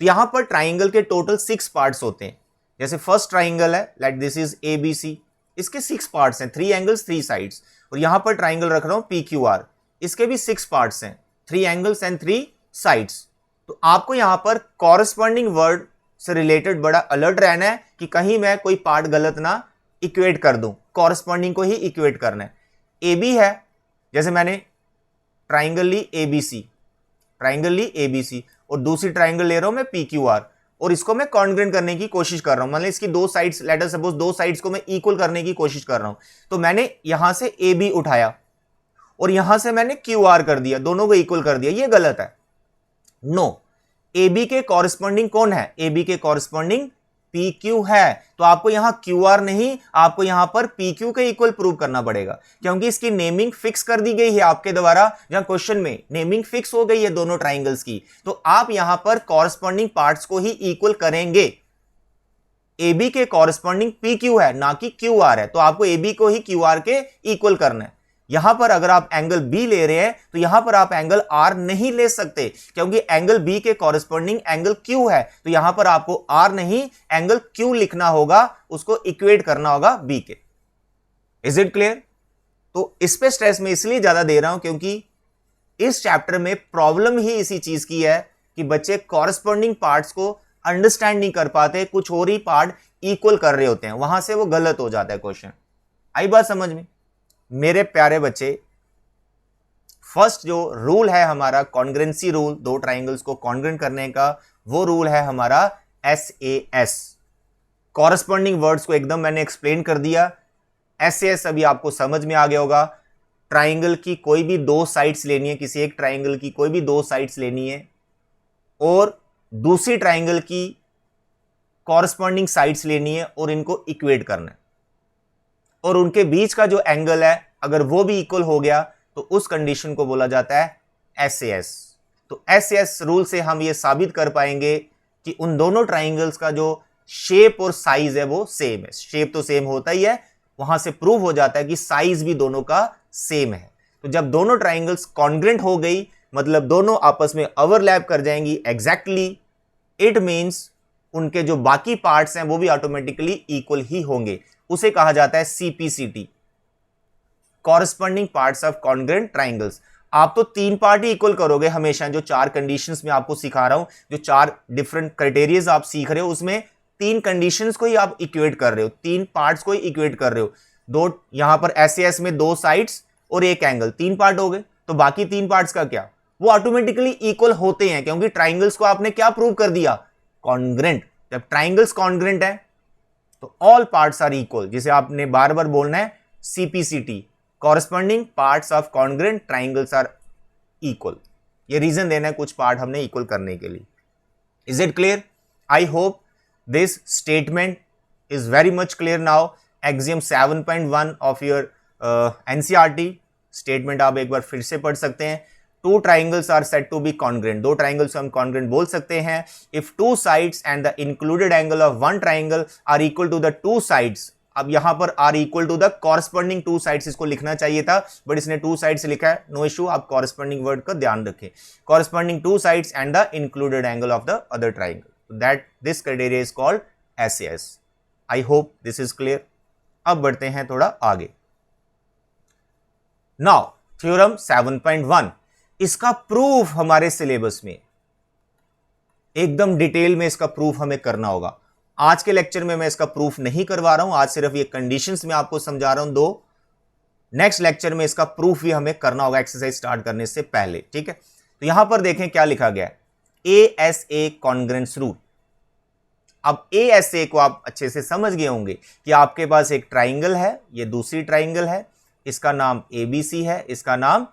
Speaker 1: तो यहां पर ट्राइंगल के टोटल 6 पार्ट्स होते हैं। जैसे फर्स्ट ट्राइंगल है, like this is A B C, इसके 6 पार्ट्स हैं, 3 एंगल्स 3 साइड्स। और यहां पर ट्राइंगल रख रहा हूं पी क्यू आर, इसके भी 6 पार्ट्स हैं, 3 एंगल्स एंड 3 साइड्स। तो आपको यहां पर कॉरस्पॉन्डिंग वर्ड से रिलेटेड बड़ा अलर्ट रहना है कि कहीं मैं कोई पार्ट गलत ना इक्वेट कर दूं, कॉरस्पॉन्डिंग को ही इक्वेट करना है। ए बी है, जैसे मैंने ट्राइंगल ली ए बी सी, ट्राइंगल ली ए बी सी, और दूसरी ट्राइंगल ले रहा हूं मैं पी क्यू आर, और इसको मैं कॉन्ग्रेंट करने की कोशिश कर रहा हूं, मतलब इसकी दो साइड्स, लेट अस सपोज दो साइड्स को मैं इक्वल करने की कोशिश कर रहा हूं। तो मैंने यहां से ए बी उठाया और यहां से मैंने क्यू आर कर दिया, दोनों को इक्वल कर दिया, ये गलत है। नो, ए बी के कॉरेस्पॉन्डिंग कौन है? ए बी के कॉरेस्पॉन्डिंग पी क्यू है, तो आपको यहां क्यू आर नहीं, आपको यहां पर पी क्यू के इक्वल प्रूव करना पड़ेगा, क्योंकि इसकी नेमिंग फिक्स कर दी गई है आपके द्वारा, जहां क्वेश्चन में नेमिंग फिक्स हो गई है दोनों ट्राइंगल्स की, तो आप यहां पर कॉरेस्पॉन्डिंग पार्ट्स को ही इक्वल करेंगे। ए बी के कॉरेस्पॉन्डिंग पी क्यू है, ना कि क्यू आर है, तो आपको ए बी को ही क्यू आर के इक्वल करना है। यहां पर अगर आप एंगल बी ले रहे हैं तो यहां पर आप एंगल आर नहीं ले सकते, क्योंकि एंगल बी के कॉरेस्पॉन्डिंग एंगल क्यू है, तो यहां पर आपको आर नहीं एंगल क्यू लिखना होगा, उसको इक्वेट करना होगा बी के। Is it clear? तो इस पे स्ट्रेस मैं इसलिए ज्यादा दे रहा हूं क्योंकि इस चैप्टर में प्रॉब्लम ही इसी चीज की है कि बच्चे कॉरेस्पॉन्डिंग पार्ट्स को अंडरस्टैंड नहीं कर पाते, कुछ और ही पार्ट इक्वल कर रहे होते हैं, वहां से वो गलत हो जाता है क्वेश्चन। आई बात समझ में? मेरे प्यारे बच्चे, फर्स्ट जो रूल है हमारा कॉन्ग्रेंसी रूल, दो ट्राइंगल्स को कॉन्ग्रेंट करने का, वो रूल है हमारा SAS। कॉरेस्पॉन्डिंग वर्ड्स को एकदम मैंने एक्सप्लेन कर दिया। SAS अभी आपको समझ में आ गया होगा। ट्राइंगल की कोई भी दो साइड्स लेनी है, किसी एक ट्राइंगल की कोई भी दो साइड्स लेनी है और दूसरी ट्राइंगल की कॉरेस्पॉन्डिंग साइड्स लेनी है और इनको इक्वेट करना है, और उनके बीच का जो एंगल है अगर वो भी इक्वल हो गया तो उस कंडीशन को बोला जाता है SAS। तो SAS रूल से हम ये साबित कर पाएंगे कि उन दोनों ट्राइंगल्स का जो शेप और साइज है वो सेम है। शेप तो सेम होता ही है, वहां से प्रूव हो जाता है कि साइज भी दोनों का सेम है। तो जब दोनों ट्राइंगल्स कॉन्ग्रेंट हो गई, मतलब दोनों आपस में ओवरलैप कर जाएंगी एग्जैक्टली, इट मीन्स उनके जो बाकी पार्ट्स हैं वो भी ऑटोमेटिकली इक्वल ही होंगे। उसे कहा जाता है CPCT, corresponding parts of congruent triangles. आप तो तीन पार्ट ही इक्वल करोगे हमेशा, जो चार कंडीशंस में आपको सिखा रहा हूं, जो चार डिफरेंट क्राइटेरियाज आप सीख रहे हो, उसमें तीन कंडीशंस को ही आप इक्वेट कर रहे हो, तीन पार्ट्स को ही इक्वेट कर रहे हो। दो यहां पर SAS में दो साइड्स और एक एंगल, तीन पार्ट हो गए, तो बाकी तीन पार्ट्स का क्या? वो ऑटोमेटिकली इक्वल होते हैं, क्योंकि ट्राइंगल्स को आपने क्या प्रूव कर दिया? कॉन्ग्रेंट। जब ट्राइंगल्स कॉन्ग्रेंट है तो ऑल पार्ट्स आर इक्वल, जिसे आपने बार बार बोलना है CPCT, corresponding parts of congruent triangles are equal. ये रीजन देना है कुछ पार्ट हमने इक्वल करने के लिए। Is it clear? I hope this statement is very much clear now. Axiom 7.1 of your NCERT statement आप एक बार फिर से पढ़ सकते हैं। Two triangles are said to be congruent, दो ट्राइंगल्स को हम कॉन्ग्रेंट बोल सकते हैं if two sides and the included angle of one triangle are equal to the two sides. अब यहां पर are equal to the corresponding two sides इसको लिखना चाहिए था, बट इसने टू साइड्स लिखा है, नो इशू, आप कॉरेस्पॉन्डिंग वर्ड का ध्यान रखें। Corresponding two sides and the included angle of the other triangle, that this criteria is called SAS। I hope this is clear. अब बढ़ते हैं थोड़ा आगे। नाउ थ्योरम 7.1, इसका प्रूफ हमारे सिलेबस में एकदम डिटेल में इसका प्रूफ हमें करना होगा। आज के लेक्चर में मैं इसका प्रूफ नहीं करवा रहा हूं, आज सिर्फ ये कंडीशंस में आपको समझा रहा हूं दो। नेक्स्ट लेक्चर में इसका प्रूफ भी हमें करना होगा एक्सरसाइज स्टार्ट करने से पहले, ठीक है? तो यहां पर देखें क्या लिखा गया है, ASA कॉन्ग्रेंस रूल। अब ASA को आप अच्छे से समझ गए होंगे कि आपके पास एक ट्राइंगल है, ये दूसरी ट्राइंगल है, इसका नाम ABC है, इसका नाम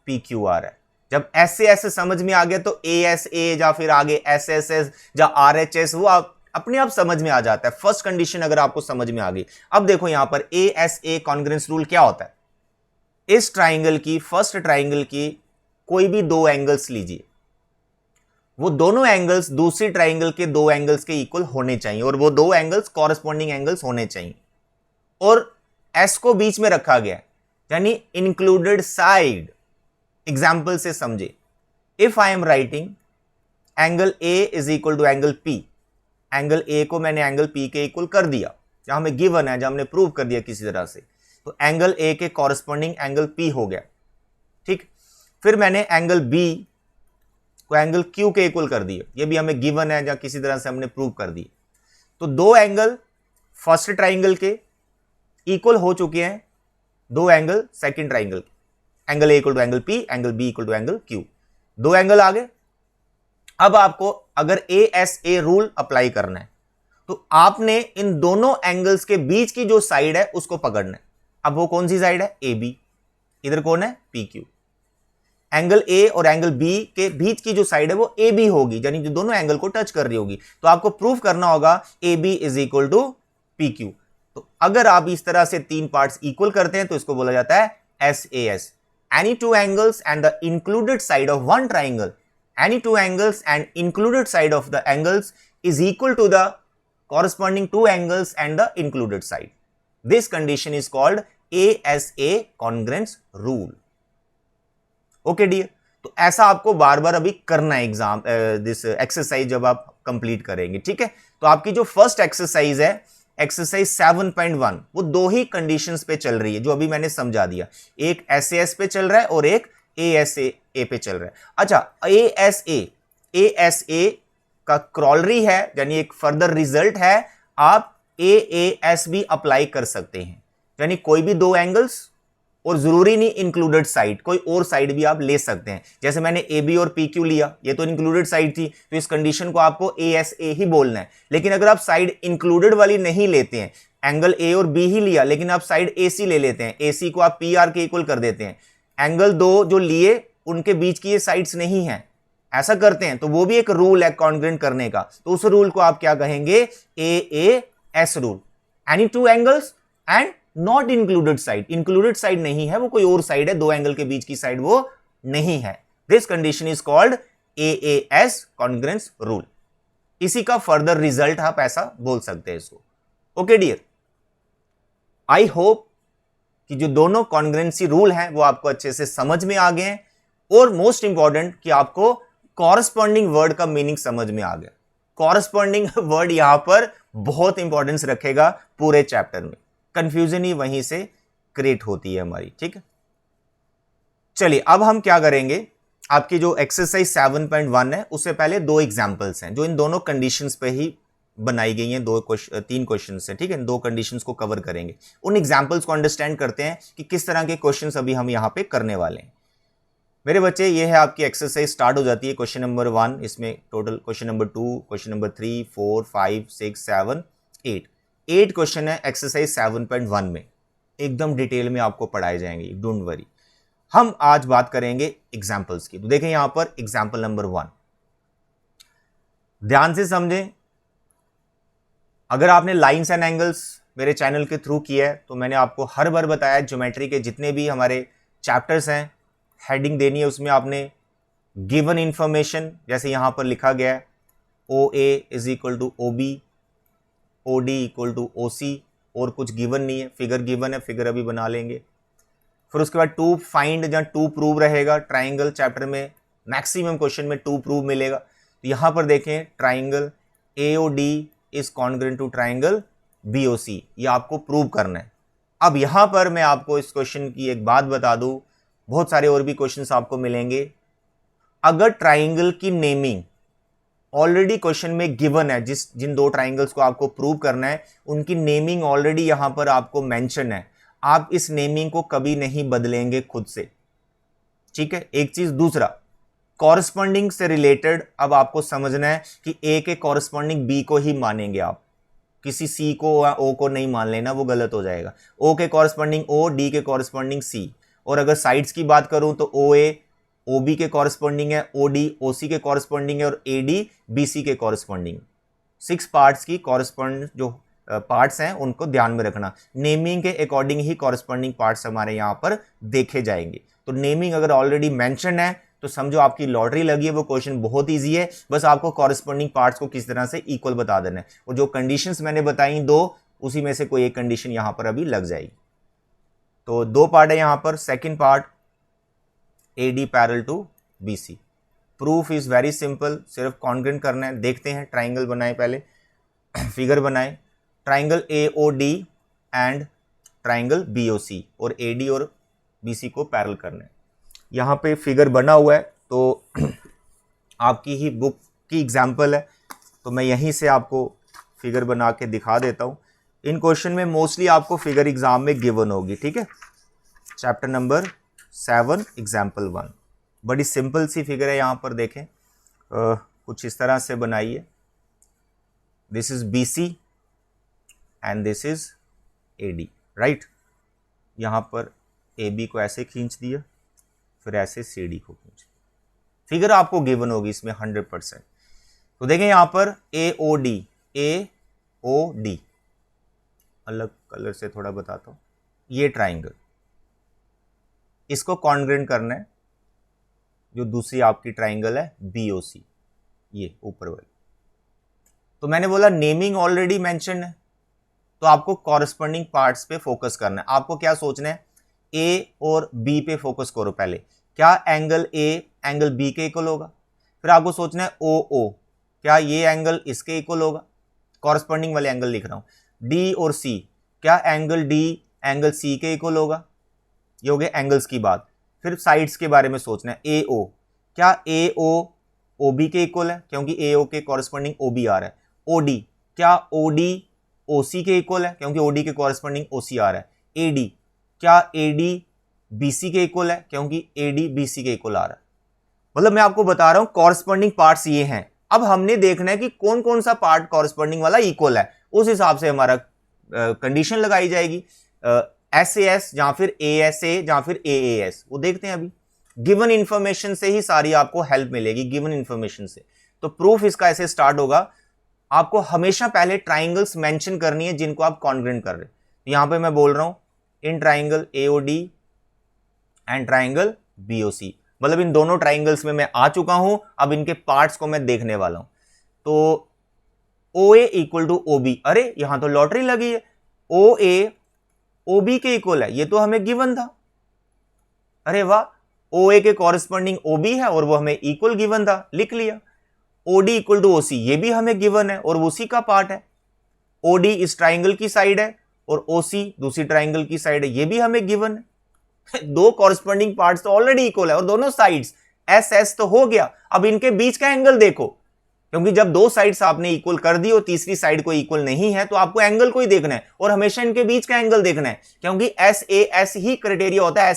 Speaker 1: PQR है। जब SAS समझ में आ गया तो ASA या फिर आगे SSS या RHS वो आप अपने आप समझ में आ जाता है। फर्स्ट कंडीशन अगर आपको समझ में आ गई। अब देखो यहां पर ASA कॉन्ग्रेंस रूल क्या होता है। इस ट्राइंगल की, फर्स्ट ट्राइंगल की कोई भी दो एंगल्स लीजिए, वो दोनों एंगल्स दूसरी ट्राइंगल के दो एंगल्स के इक्वल होने चाहिए, और वो दो एंगल्स कॉरेस्पॉन्डिंग एंगल्स होने चाहिए, और S को बीच में रखा गया, यानी इंक्लूडेड साइड। एग्जाम्पल से समझे, if I am writing angle A is equal to angle P, angle A को मैंने एंगल P के इक्वल कर दिया, जहां हमें गिवन है, जहां हमने प्रूव कर दिया किसी तरह से, तो एंगल A के कॉरेस्पॉन्डिंग एंगल P हो गया, ठीक। फिर मैंने एंगल B को एंगल Q के इक्वल कर दिया, ये भी हमें गिवन है, जहां किसी तरह से हमने प्रूव कर दिया। तो दो एंगल फर्स्ट ट्राइंगल के इक्वल हो चुके हैं, दो एंगल सेकंड ट्राइंगल के, angle A equal to angle P, angle B equal to angle Q, दो एंगल आ गए। अब आपको अगर ASA रूल अप्लाई करना है तो आपने इन दोनों एंगल्स के बीच की जो साइड है उसको पकड़ना है। अब वो कौन सी साइड है? AB। इधर कौन है, पी क्यू। एंगल ए और एंगल बी के बीच की जो साइड है वो ए बी होगी, यानी जो दोनों एंगल को टच कर रही होगी। तो आपको प्रूफ करना होगा A B is equal to P Q. तो अगर आप इस तरह से तीन पार्ट्स इक्वल करते हैं तो इसको बोला जाता है S A S. Any two angles and the included side of one triangle, any two angles and included side of the angles is equal to the corresponding two angles and the included side. This condition is called ASA congruence rule. Okay dear, तो ऐसा आपको बार बार अभी करना है exam this exercise जब आप complete करेंगे, ठीक है। तो आपकी जो फर्स्ट एक्सरसाइज है एक्सरसाइज 7.1 वो दो ही कंडीशंस पे चल रही है जो अभी मैंने समझा दिया, एक SAS पे चल रहा है और एक ASA पे चल रहा है। अच्छा, ASA का क्रॉलरी है, यानी एक फर्दर रिजल्ट है, आप AAS भी अप्लाई कर सकते हैं, यानी कोई भी दो एंगल्स और जरूरी नहीं इंक्लूडेड साइड, कोई और साइड भी आप ले सकते हैं। जैसे मैंने AB और PQ लिया, ये तो इंक्लूडेड साइड थी, तो इस कंडीशन को आपको ASA ही बोलना है। लेकिन अगर आप साइड इंक्लूडेड वाली नहीं लेते हैं, एंगल A और B ही लिया लेकिन आप साइड AC ले लेते हैं, AC को आप PR के इक्वल कर देते हैं, एंगल दो जो लिए उनके बीच की ये साइड्स नहीं है, ऐसा करते हैं, तो वो भी एक रूल है कॉन्ग्रुएंट करने का। तो उस रूल को आप क्या कहेंगे, AAS rule. Any two angles and not included side, included side नहीं है, वो कोई और साइड है, दो एंगल के बीच की साइड वो नहीं है। This condition is called AAS congruence rule. इसी का फर्दर रिजल्ट आप ऐसा बोल सकते हैं इसको। ओके डियर, आई होप कि जो दोनों कॉन्ग्रुएंसी रूल हैं वो आपको अच्छे से समझ में आ गए हैं, और मोस्ट इंपॉर्टेंट कि आपको कॉरस्पॉन्डिंग वर्ड का मीनिंग समझ में आ गया। कॉरस्पॉन्डिंग वर्ड यहां पर बहुत इंपॉर्टेंस रखेगा पूरे चैप्टर में, कंफ्यूजन ही वहीं से क्रिएट होती है हमारी, ठीक है। चलिए अब हम क्या करेंगे, आपकी जो एक्सरसाइज 7.1 है उससे पहले दो एग्जांपल्स हैं जो इन दोनों कंडीशंस पे ही बनाई गई हैं, तीन क्वेश्चन है, ठीक है। दो कंडीशंस को कवर करेंगे, उन एग्जांपल्स को अंडरस्टैंड करते हैं कि किस तरह के क्वेश्चंस अभी हम यहां पे करने वाले हैं। मेरे बच्चे, ये है आपकी एक्सरसाइज, स्टार्ट हो जाती है क्वेश्चन नंबर 1, इसमें total question number 2, question number 3, 4, 5, 6, 7, 8 question है एक्सरसाइज 7.1 में, एकदम डिटेल में आपको पढ़ाए जाएंगे, डोंट वरी। हम आज बात करेंगे एग्जाम्पल्स की। तो देखें यहां पर एग्जाम्पल नंबर 1, ध्यान से समझें। अगर आपने लाइन्स एंड एंगल्स मेरे चैनल के थ्रू किया है तो मैंने आपको हर बार बताया, ज्योमेट्री के जितने भी हमारे चैप्टर्स हैं, हेडिंग देनी है उसमें आपने गिवन इंफॉर्मेशन, जैसे यहां पर लिखा गया है OA is equal to OB, OD equal to OC, और कुछ गिवन नहीं है, फिगर गिवन है, फिगर अभी बना लेंगे। फिर उसके बाद टू फाइंड या टू प्रूव रहेगा, ट्राइंगल चैप्टर में मैक्सिमम क्वेश्चन में टू प्रूव मिलेगा। तो यहां पर देखें triangle AOD is congruent to triangle BOC, ये आपको प्रूव करना है। अब यहां पर मैं आपको इस क्वेश्चन की एक बात बता दूं, बहुत सारे और भी क्वेश्चंस आपको मिलेंगे। अगर ट्राइंगल की नेमिंग ऑलरेडी क्वेश्चन में गिवन है, जिन दो ट्राइंगल्स को आपको प्रूव करना है उनकी नेमिंग ऑलरेडी यहां पर आपको मेंशन है, आप इस नेमिंग को कभी नहीं बदलेंगे खुद से, ठीक है। एक चीज, दूसरा कॉरस्पॉन्डिंग से रिलेटेड अब आपको समझना है कि A के कॉरस्पॉन्डिंग B को ही मानेंगे आप, किसी C को या O को नहीं मान लेना, वो गलत हो जाएगा। O के कॉरस्पॉन्डिंग O, D के कॉरस्पॉन्डिंग C। और अगर साइड्स की बात करूं तो OA OB के कॉरस्पॉन्डिंग है, OD OC के कॉरस्पॉन्डिंग है, और AD BC के कॉरस्पॉन्डिंग। 6 पार्ट्स की कॉरस्पॉन्ड जो पार्ट्स हैं उनको ध्यान में रखना, नेमिंग के अकॉर्डिंग ही कॉरस्पॉन्डिंग पार्ट्स हमारे यहाँ पर देखे जाएंगे। तो नेमिंग अगर ऑलरेडी मेंशन है तो समझो आपकी लॉटरी लगी है, वो क्वेश्चन बहुत ईजी है, बस आपको कॉरस्पॉन्डिंग पार्ट्स को किस तरह से इक्वल बता देना है, और जो कंडीशंस मैंने बताई दो, उसी में से कोई एक कंडीशन यहाँ पर अभी लग जाएगी। तो दो पार्ट है यहां पर, second part AD parallel to BC। Proof is very simple, सिर्फ कॉन्ग्रुएंट करना है। देखते हैं, ट्राइंगल बनाए, पहले फिगर बनाए, triangle AOD and triangle BOC, और AD और BC को पैरेलल करना है। यहाँ पे फिगर बना हुआ है, तो आपकी ही बुक की एग्जाम्पल है, तो मैं यहीं से आपको फिगर बना के दिखा देता हूँ। इन क्वेश्चन में मोस्टली आपको फिगर एग्जाम में गिवन होगी, ठीक है। चैप्टर नंबर 7 एग्जाम्पल 1, बड़ी सिंपल सी फिगर है, यहाँ पर देखें कुछ इस तरह से बनाइए। This is BC and this is AD, right. यहाँ पर ए बी को ऐसे खींच दिया, फिर ऐसे सी डी को खींच, फिगर आपको गिवन होगी इसमें 100%। तो देखें यहां पर ए ओ डी, अलग कलर से थोड़ा बताता हूं, ये ट्राइंगल, इसको कॉन्ग्रेंट करना है जो दूसरी आपकी ट्राइंगल है BOC, ये ऊपर वाली। तो मैंने बोला नेमिंग ऑलरेडी मेंशन है, तो आपको कॉरस्पॉन्डिंग पार्ट्स पे फोकस करना है। आपको क्या सोचना है, A और B पे फोकस करो पहले, क्या एंगल A एंगल B के इक्वल होगा। फिर आपको सोचना है OO, क्या ये एंगल इसके इक्वल होगा, कॉरस्पॉन्डिंग वाले एंगल लिख रहा हूं। D और C, क्या एंगल D एंगल C के इक्वल होगा, ये हो गए एंगल्स की बात। फिर साइड्स के बारे में सोचना है, AO, क्या AO OB के इक्वल है, क्योंकि AO के कॉरस्पॉन्डिंग OB आ रहा है। OD, क्या OD OC के इक्वल है, क्योंकि OD के कॉरस्पॉन्डिंग OC आ रहा है। AD, क्या AD BC के इक्वल है, क्योंकि AD BC के इक्वल आ रहा है। मतलब मैं आपको बता रहा हूं कॉरस्पॉन्डिंग पार्ट्स ये हैं। अब हमने देखना है कि कौन कौन सा पार्ट कॉरस्पॉन्डिंग वाला इक्वल है, उस हिसाब से हमारा कंडीशन लगाई जाएगी। SAS या फिर ASA या फिर AAS, वो देखते हैं अभी। गिवन इंफॉर्मेशन से ही सारी आपको हेल्प मिलेगी, गिवन इंफॉर्मेशन से। तो प्रूफ इसका ऐसे स्टार्ट होगा, आपको हमेशा पहले ट्राइंगल्स मेंशन करनी है जिनको आप कॉन्ग्रेंट कर रहे हैं। यहां पे मैं बोल रहा हूं in triangle AOD and triangle BOC, मतलब इन दोनों ट्राइंगल्स में मैं आ चुका हूं, अब इनके पार्ट्स को मैं देखने वाला हूं। तो OA इक्वल टू OB, अरे यहां तो लॉटरी लगी है, OA OB के इक्वल है, ये तो हमें गिवन था। अरे वाह, OA के कॉरस्पॉन्डिंग OB है और वो हमें इक्वल गिवन था, लिख लिया। OD इक्वल टू OC, ये भी हमें गिवन है और उसी का पार्ट है। OD इस ट्राइंगल की साइड है और OC दूसरी ट्राइंगल की साइड है, ये भी हमें गिवन है। दो कॉरस्पॉन्डिंग पार्ट्स तो ऑलरेडी इक्वल है और दोनों साइड्स SS तो हो गया। अब इनके बीच का एंगल देखो, क्योंकि जब दो साइड्स आपने इक्वल कर दी और तीसरी साइड को इक्वल नहीं है, तो आपको एंगल को ही देखना है और हमेशा इनके बीच का एंगल देखना है, क्योंकि SAS ही क्राइटेरिया होता है,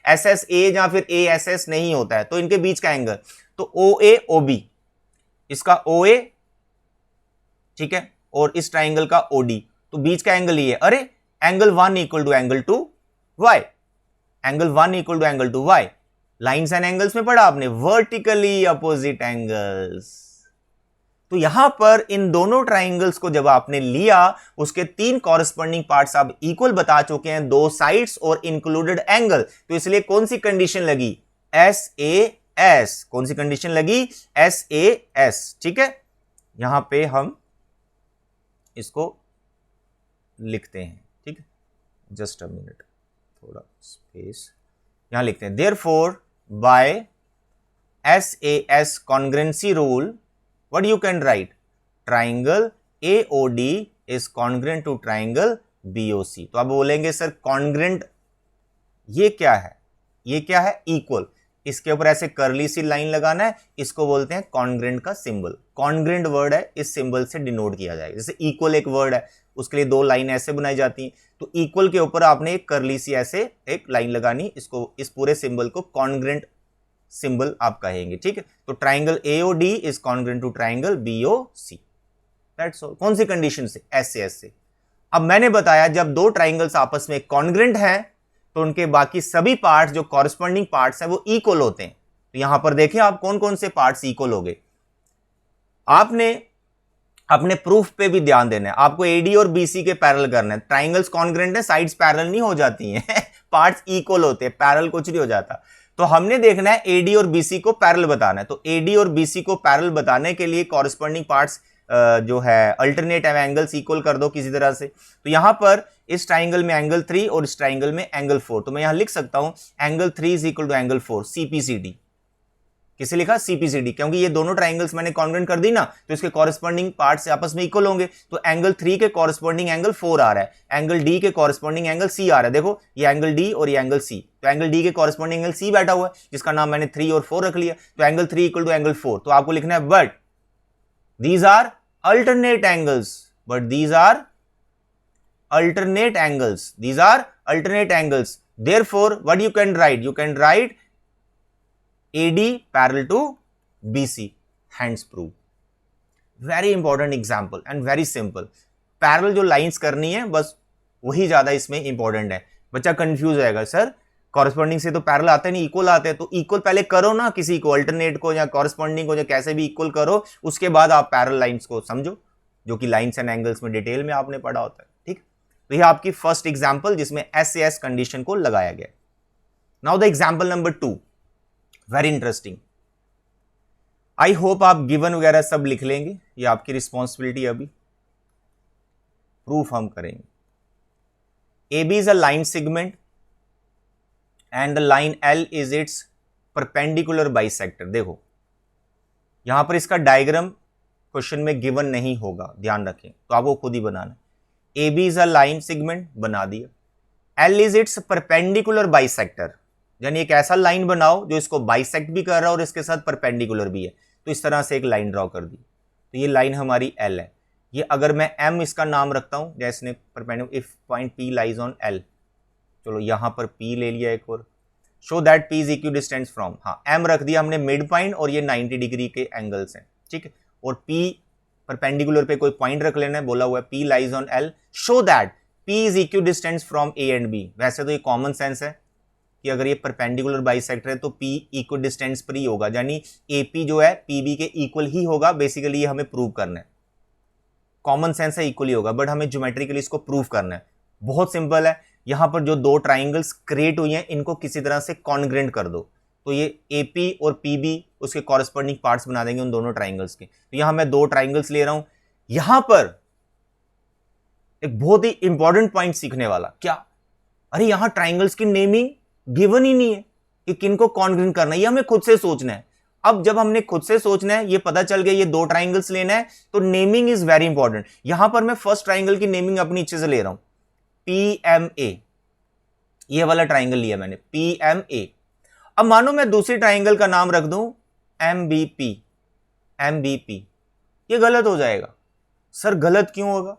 Speaker 1: SSA या फिर ASS नहीं होता है। तो इनके बीच का एंगल, तो OA OB, इसका OA, ठीक है, और इस ट्राइंगल का OD, तो बीच का एंगल ये है। अरे angle 1 equal to angle 2 Y, angle 1 equal to angle 2 Y। Lines and angles में पढ़ा आपने, वर्टिकली अपोजिट एंगल्स। तो यहां पर इन दोनों ट्राइंगल्स को जब आपने लिया, उसके 3 कॉरस्पॉन्डिंग पार्ट्स आप इक्वल बता चुके हैं, 2 साइड्स और इंक्लूडेड एंगल, तो इसलिए कौन सी कंडीशन लगी, SAS। कौन सी कंडीशन लगी, SAS, ठीक है। यहां पे हम इसको लिखते हैं, ठीक है, जस्ट अ मिनट, थोड़ा स्पेस, यहां लिखते हैं। Therefore by SAS कॉन्ग्रेंसी rule, what you can write, triangle AOD is congruent to triangle BOC। तो आप बोलेंगे सर कॉन्ग्रेंट ये क्या है, ये क्या है, इक्वल। इसके ऊपर ऐसे करली सी लाइन लगाना है, इसको बोलते हैं कॉन्ग्रेंट का सिंबल। कॉन्ग्रेंट वर्ड है, इस सिंबल से डिनोट किया जाएगा। जैसे इक्वल एक वर्ड है, उसके लिए 2 लाइन ऐसे बनाई जाती हैं, तो इक्वल के ऊपर आपने एक करली सी ऐसे एक लाइन लगानी, इसको, इस पूरे सिंबल को कॉन्ग्रेंट सिंबल आप कहेंगे, ठीक है। तो triangle AOD is congruent to triangle BOC, that's all. कौन सी कंडीशन से, SAS से। अब मैंने बताया जब दो ट्राइंगल्स आपस में कॉन्ग्रेंट हैं, तो उनके बाकी सभी पार्ट्स जो कॉरस्पॉन्डिंग पार्ट्स हैं वो इक्वल होते हैं। तो यहां पर देखें आप कौन कौन से पार्ट्स इक्वल हो गए। आपने अपने प्रूफ पे भी ध्यान देना है, आपको AD और BC के पैरेलल करना है। ट्राइंगल्स कॉन्ग्रेंट है, साइड्स पैरेलल नहीं हो जाती हैं पार्ट्स इक्वल होते हैं, पैरेलल कुछ नहीं हो जाता। तो हमने देखना है AD और BC को पैरेलल बताना है। तो AD और BC को पैरेलल बताने के लिए कॉरस्पॉन्डिंग पार्ट्स जो है अल्टरनेट एंगल्स इक्वल कर दो किसी तरह से। तो यहां पर इस ट्राइंगल में एंगल 3 और इस ट्राइंगल में एंगल 4, तो मैं यहां लिख सकता हूं angle 3 is equal to angle 4, CPCD। किसे लिखा, CPCD, क्योंकि ये दोनों ट्राइंगल्स मैंने कॉन्ग्रेंट कर दी ना, तो इसके कॉरस्पॉन्डिंग पार्ट्स आपस में इक्वल होंगे। तो एंगल 3 के कॉरस्पॉन्डिंग एंगल 4 आ रहा है, एंगल D के कॉरस्पॉन्डिंग एंगल C आ रहा है। देखो ये एंगल D और ये एंगल C, तो एंगल D के कॉरस्पॉन्डिंग एंगल C बैठा हुआ है, जिसका नाम मैंने 3 और 4 रख लिया। तो एंगल 3 इक्वल टू एंगल 4, तो आपको लिखना है but these are alternate angles, but these are alternate angles, these are alternate angles, therefore what you can write, you can write AD parallel to BC, hence proof। very important example and very simple। parallel जो lines करनी है बस वही ज्यादा इसमें important है। बच्चा confuse रहेगा, सर कॉरस्पॉन्डिंग से तो पैरेलल आते नहीं, इक्वल आते हैं, तो इक्वल पहले करो ना किसी को, अल्टरनेट को या कॉरस्पॉन्डिंग को, या कैसे भी इक्वल करो, उसके बाद आप पैरेलल लाइंस को समझो, जो कि लाइंस एंड एंगल्स में डिटेल में आपने पढ़ा होता है। ठीक, तो यह आपकी फर्स्ट एग्जांपल जिसमें एस से एस कंडीशन को लगाया गया। Now the example number 2, very interesting. I hope आप गिवन वगैरह सब लिख लेंगे, ये आपकी रिस्पॉन्सिबिलिटी, अभी प्रूफ हम करेंगे। A B is a line segment and the line L is its perpendicular bisector. देखो यहां पर इसका डायग्राम क्वेश्चन में गिवन नहीं होगा, ध्यान रखें, तो आपको खुद ही बनाना। A B is a line segment बना दिया, L is its perpendicular bisector, यानी एक ऐसा लाइन बनाओ जो इसको बाइसेक्ट भी कर रहा है और इसके साथ परपेंडिकुलर भी है, तो इस तरह से एक लाइन ड्रॉ कर दी। तो ये लाइन हमारी एल है। ये अगर मैं एम इसका नाम रखता हूं, जैसे perpendicular if point P lies on L, चलो यहां पर पी ले लिया एक और, show that P is equidistance from, हाँ एम रख दिया हमने मिड पॉइंट और ये 90 डिग्री के एंगल्स हैं, ठीक है, और पी परपेंडिकुलर पे कोई पॉइंट रख लेना है, बोला हुआ है P lies on L, show that P is equidistance from A and B. वैसे तो ये कॉमन सेंस है कि अगर ये परपेंडिकुलर बाइसेक्टर है तो पी इक्वी डिस्टेंस पर ही होगा, यानी एपी जो है पीबी के इक्वल ही होगा। बेसिकली ये हमें प्रूव करना है, कॉमन सेंस है इक्वली होगा, बट हमें ज्योमेट्रिकली इसको प्रूव करना है। बहुत सिंपल है, यहां पर जो दो ट्राइंगल्स क्रिएट हुई हैं इनको किसी तरह से कॉन्ग्रेंट कर दो, तो ये एपी और पीबी उसके कॉरेस्पॉन्डिंग पार्ट्स बना देंगे उन दोनों ट्राइंगल्स के। तो यहां मैं दो ट्राइंगल्स ले रहा हूं। यहां पर एक बहुत ही इंपॉर्टेंट पॉइंट सीखने वाला, क्या, अरे यहां ट्राइंगल्स की नेमिंग गिवन ही नहीं है कि किनको कॉन्ग्रेंट करना है, ये हमें खुद से सोचना है। अब जब हमने खुद से सोचना है, ये पता चल गया ये दो ट्राइंगल्स लेना है, तो नेमिंग इज वेरी इंपॉर्टेंट। यहां पर मैं फर्स्ट ट्राइंगल की नेमिंग अपनी इच्छे से ले रहा हूं, PMA, ये वाला ट्राइंगल लिया मैंने PMA। अब मानो मैं दूसरी ट्राइंगल का नाम रख दूं MBP, MBP, ये गलत हो जाएगा। सर गलत क्यों होगा?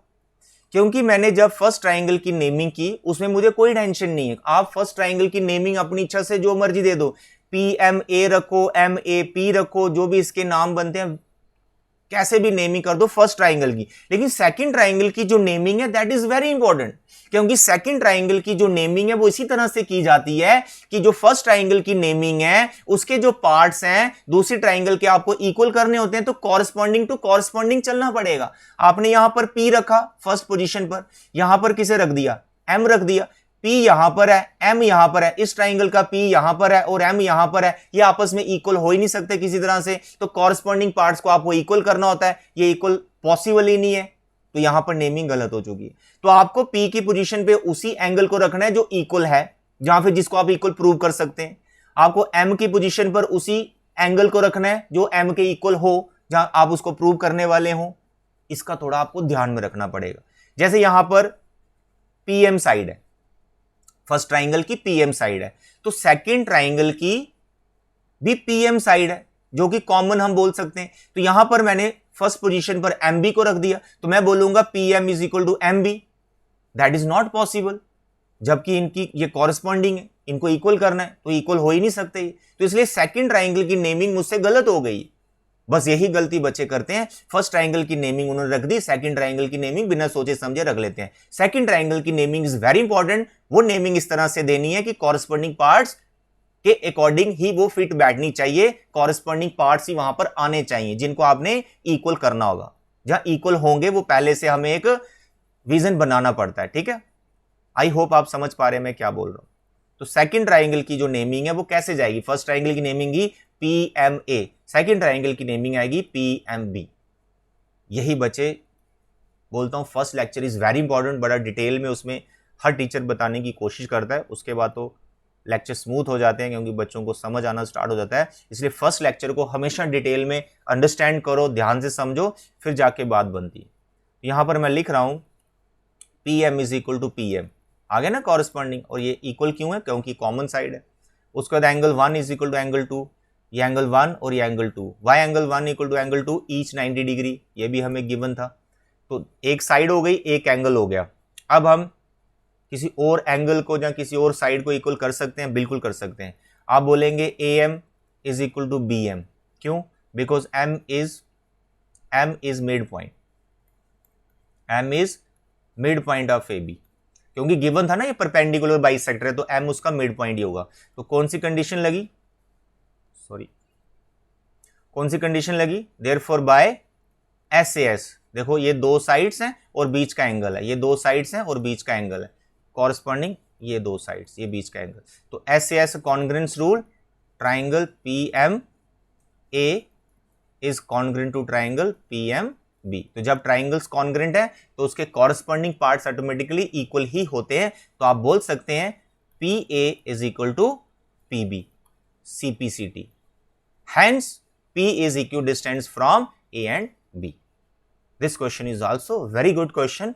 Speaker 1: क्योंकि मैंने जब फर्स्ट ट्राइंगल की नेमिंग की उसमें मुझे कोई टेंशन नहीं है। आप फर्स्ट ट्राइंगल की नेमिंग अपनी इच्छा से जो मर्जी दे दो, PMA रखो, MAP रखो, जो भी इसके नाम बनते हैं कैसे भी नेमिंग कर दो फर्स्ट ट्राइंगल की। लेकिन सेकंड ट्राइंगल की जो नेमिंग है दैट इज वेरी इंपॉर्टेंट, क्योंकि सेकंड ट्राइंगल की जो नेमिंग है वो इसी तरह से की जाती है कि जो फर्स्ट ट्राइंगल की नेमिंग है उसके जो पार्ट्स हैं दूसरी ट्राइंगल के आपको इक्वल करने होते हैं, तो कॉरस्पॉन्डिंग टू कॉरस्पॉन्डिंग चलना पड़ेगा। आपने यहां पर P रखा फर्स्ट पोजीशन पर, यहां पर किसे रख दिया, M रख दिया, P यहां पर है, M यहां पर है, इस ट्राइंगल का P यहां पर है और M यहां पर है, ये आपस में इक्वल हो ही नहीं सकते किसी तरह से, तो कॉरस्पॉन्डिंग पार्ट्स को आपको इक्वल करना होता है, ये इक्वल पॉसिबल ही नहीं है, तो यहां पर नेमिंग गलत हो चुकी है। तो आपको P की पोजीशन पे उसी एंगल को रखना है जो इक्वल है, जहां फिर जिसको आप इक्वल प्रूव कर सकते हैं। आपको M की पोजीशन पर उसी एंगल को रखना है जो M के इक्वल हो, जहां आप उसको प्रूव करने वाले हो। इसका थोड़ा आपको ध्यान में रखना पड़ेगा। जैसे यहां पर PM साइड है, फर्स्ट ट्राइंगल की PM साइड है, तो सेकंड ट्राइंगल की भी PM साइड है, जो कि कॉमन हम बोल सकते हैं। तो यहां पर मैंने फर्स्ट पोजीशन पर MB को रख दिया, तो मैं बोलूंगा PM is equal to MB। That is not possible, जबकि इनकी ये कॉरस्पॉन्डिंग है, इनको इक्वल करना है, तो इक्वल हो ही नहीं सकते। तो इसलिए सेकंड ट्राइंगल की नेमिंग मुझसे गलत हो गई। बस यही गलती बच्चे करते हैं, फर्स्ट ट्राइंगल की नेमिंग उन्होंने रख दी, सेकंड ट्राइंगल की नेमिंग बिना सोचे समझे रख लेते हैं। सेकंड ट्राइंगल की नेमिंग इज वेरी इंपॉर्टेंट। वो नेमिंग इस तरह से देनी है कि कॉरस्पॉन्डिंग पार्ट्स के अकॉर्डिंग ही वो फिट बैठनी चाहिए, कॉरस्पॉन्डिंग पार्ट्स ही वहां पर आने चाहिए जिनको आपने इक्वल करना होगा। जहां इक्वल होंगे वो पहले से हमें एक विजन बनाना पड़ता है, ठीक है। आई होप आप समझ पा रहे हैं मैं क्या बोल रहा हूं। तो सेकंड ट्राइंगल की जो नेमिंग है वो कैसे जाएगी, फर्स्ट ट्राइंगल की नेमिंग ही PMA, सेकंड ट्राइंगल की नेमिंग आएगी PMB। यही बच्चे बोलता हूं first lecture is very important, बड़ा डिटेल में उसमें हर टीचर बताने की कोशिश करता है, उसके बाद तो लेक्चर स्मूथ हो जाते हैं क्योंकि बच्चों को समझ आना स्टार्ट हो जाता है। इसलिए फर्स्ट लेक्चर को हमेशा डिटेल में अंडरस्टैंड करो, ध्यान से समझो, फिर जाके बात बनती है। यहां पर मैं लिख रहा हूं PM is equal to PM, आगे ना कॉरस्पॉन्डिंग, और ये इक्वल क्यों है, क्योंकि कॉमन साइड है। उसके बाद angle 1 is equal to angle 2, ये एंगल 1 और ये angle 2, why angle 1 equal to angle 2 each 90 degree, ये भी हमें गिवन था। तो एक साइड हो गई, एक एंगल हो गया। अब हम किसी और एंगल को या किसी और साइड को इक्वल कर सकते हैं, बिल्कुल कर सकते हैं। आप बोलेंगे AM is equal to BM, क्यों, because M is mid point, M is mid point of AB, क्योंकि गिवन था ना ये परपेंडिकुलर बाइसेक्टर है, तो एम उसका मिड पॉइंट ही होगा। तो कौन सी कंडीशन लगी, कौन सी कंडीशन लगी, देयरफॉर बाय SAS, देखो ये दो साइड्स हैं और बीच का एंगल है, ये दो साइड्स हैं और बीच का एंगल है, कॉरस्पॉन्डिंग ये दो साइड्स, ये बीच का एंगल, तो SAS congruence rule, triangle PMA is congruent to triangle PMB। तो जब ट्राइंगल्स कॉन्ग्रेंट है तो उसके कॉरस्पॉन्डिंग पार्ट्स ऑटोमेटिकली इक्वल ही होते हैं, तो आप बोल सकते हैं PA is equal to PB, CPCT, hence P is equidistant from A and B. This question is also very good question,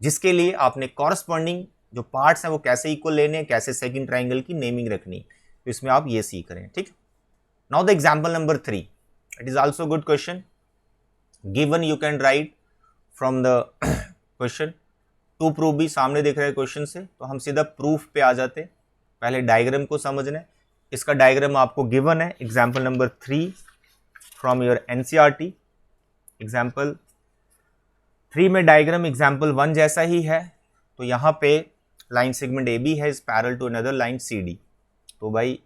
Speaker 1: जिसके लिए आपने कॉरस्पॉन्डिंग जो पार्ट्स हैं वो कैसे इक्वल लेने हैं, कैसे सेकंड ट्राइंगल की नेमिंग रखनी, तो इसमें आप ये सीख रहे हैं, ठीक। Now the example number 3, it is also good question, given you can write from the question to proof भी सामने दिख रहे हैं क्वेश्चन से, तो हम सीधा प्रूफ पे आ जाते हैं। पहले डायग्राम को समझना है, इसका डायग्राम आपको गिवन है, example number 3 from your NCERT। Example 3 में डायग्राम एग्जाम्पल 1 जैसा ही है, तो यहाँ पे लाइन सेगमेंट AB है, is parallel to another line CD। तो भाई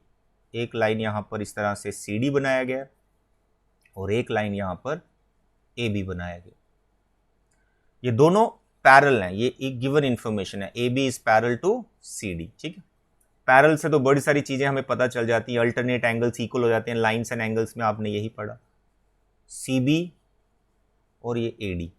Speaker 1: एक लाइन यहाँ पर इस तरह से CD बनाया गया और एक लाइन यहाँ पर AB बनाया गया, ये दोनों पैरेलल हैं, ये एक गिवन इंफॉर्मेशन है, AB is parallel to CD, ठीक है। पैरेलल से तो बड़ी सारी चीजें हमें पता चल जाती हैं, अल्टरनेट एंगल्स इक्वल हो जाते हैं, लाइंस एंड एंगल्स में आपने यही पढ़ा, CB और ये AD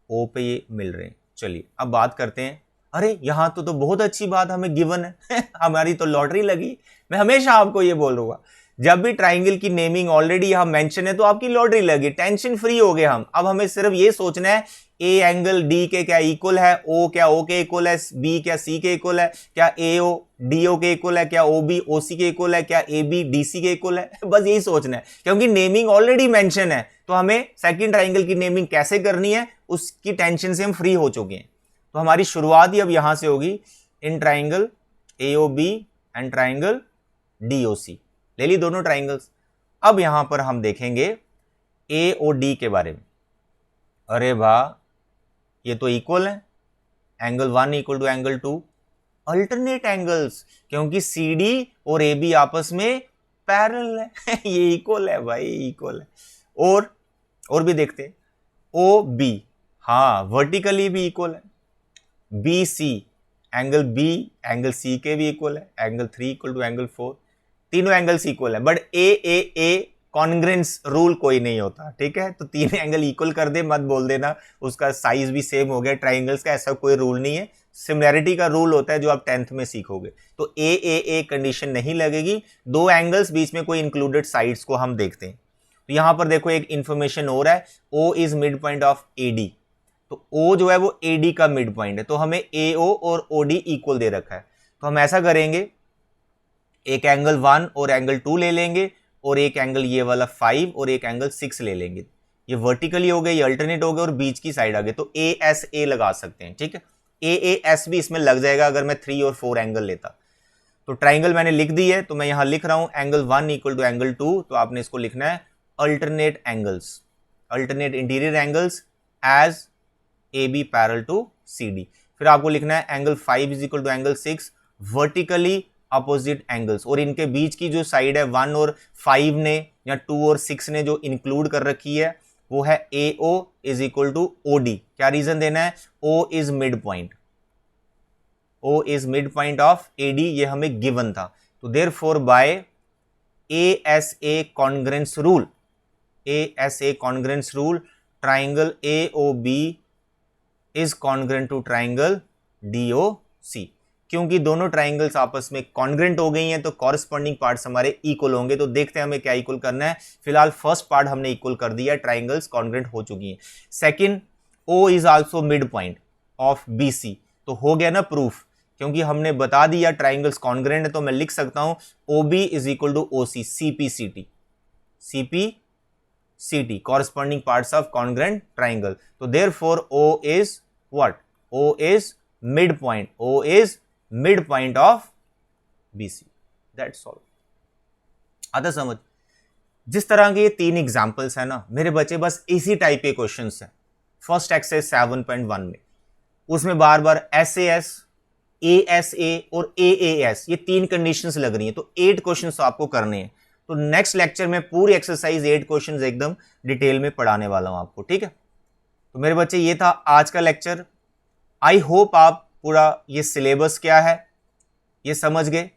Speaker 1: O पे ये मिल रहे हैं। चलिए अब बात करते हैं, अरे यहाँ तो बहुत अच्छी बात हमें गिवन है हमारी तो लॉटरी लगी। मैं हमेशा आपको ये बोल दूंगा, जब भी ट्राइंगल की नेमिंग ऑलरेडी यहाँ मेंशन है तो आपकी लॉटरी लगी, टेंशन फ्री हो गए हम। अब हमें सिर्फ ये सोचना है A एंगल D के क्या इक्वल है, O क्या O के इक्वल है, B क्या C के इक्वल है, क्या AO DO के इक्वल है, क्या OB OC के इक्वल है, क्या AB DC के इक्वल है, बस यही सोचना है, क्योंकि नेमिंग ऑलरेडी मेंशन है। तो हमें सेकंड ट्राइंगल की नेमिंग कैसे करनी है उसकी टेंशन से हम फ्री हो चुके हैं। तो हमारी शुरुआत ही अब यहां से होगी, in triangle AOB and triangle DOC, ले ली दोनों ट्राइंगल्स। अब यहां पर हम देखेंगे AOD के बारे में। अरे वाह, ये तो इक्वल है, angle 1 equal to angle 2, alternate angles, क्योंकि CD और AB आपस में पैरेलल है ये इक्वल है भाई, इक्वल है। और भी देखते हैं, OB, हाँ वर्टिकली भी इक्वल है, BC angle B angle C के भी इक्वल है, एंगल 3 इक्वल टू एंगल 4, तीनों एंगल्स इक्वल है, बट AAA कॉन्ग्रेंस रूल कोई नहीं होता, ठीक है। तो तीन एंगल इक्वल कर दे, मत बोल देना उसका साइज भी सेम हो गया ट्राइंगल्स का, ऐसा कोई रूल नहीं है। सिमिलैरिटी का रूल होता है जो आप 10th में सीखोगे। तो AAA कंडीशन नहीं लगेगी, दो एंगल्स बीच में कोई इंक्लूडेड साइड्स को हम देखते हैं। तो यहां पर देखो एक इंफॉर्मेशन हो रहा है, O is mid point of AD, तो O जो है वो AD का मिड पॉइंट है, तो हमें AO और OD इक्वल दे रखा है। तो हम ऐसा करेंगे, एक एंगल 1 और एंगल 2 ले लेंगे, और एक एंगल ये वाला 5 और एक एंगल 6 ले लेंगे। ये वर्टिकली हो गए, ये अल्टरनेट हो गए और बीच की साइड आ गए, तो ASA लगा सकते हैं, ठीक है। AAS भी इसमें लग जाएगा अगर मैं 3 और 4 एंगल लेता। तो ट्राइंगल मैंने लिख दी है, तो मैं यहां लिख रहा हूं एंगल 1 इक्वल टू एंगल 2, तो आपने इसको लिखना है alternate angles, alternate interior angles as AB parallel to CD। फिर आपको लिखना है angle 5 is equal to angle 6 vertically opposite angles, और इनके बीच की जो साइड है 1 और 5 ने या 2 और 6 ने जो इंक्लूड कर रखी है वो है AO is equal to OD। क्या रीजन देना है, O is mid point, O is mid point of AD, ये हमें गिवन था। तो therefore by ASA congruence rule, ASA congruence rule, triangle AOB is congruent to triangle DOC। क्योंकि दोनों triangles आपस में कॉन्ग्रेंट हो गई हैं तो कॉरस्पॉन्डिंग पार्ट्स हमारे इक्वल होंगे। तो देखते हैं हमें क्या इक्वल करना है। फिलहाल फर्स्ट पार्ट हमने इक्वल कर दिया है, ट्राइंगल्स कॉन्ग्रेंट हो चुकी हैं। Second, O is also mid point of BC, तो हो गया ना प्रूफ, क्योंकि हमने बता दिया ट्राइंगल्स कॉन्ग्रेंट है, तो मैं लिख सकता हूं OB is equal to OC, CPCT corresponding parts of congruent triangle. तो therefore O is what, O is mid point, O is mid point of BC, that's all. आता समझ। जिस तरह के ये 3 एग्जांपल्स है ना मेरे बच्चे, बस इसी टाइप के क्वेश्चंस हैं फर्स्ट एक्सरसाइज 7.1 में। उसमें बार बार SAS, ASA और AAS ये 3 कंडीशंस लग रही हैं, तो 8 क्वेश्चंस आपको करने हैं। तो नेक्स्ट लेक्चर में पूरी एक्सरसाइज 8 क्वेश्चंस एकदम डिटेल में पढ़ाने वाला हूं आपको, ठीक है। तो मेरे बच्चे ये था आज का लेक्चर। आई होप आप पूरा ये सिलेबस क्या है ये समझ गए,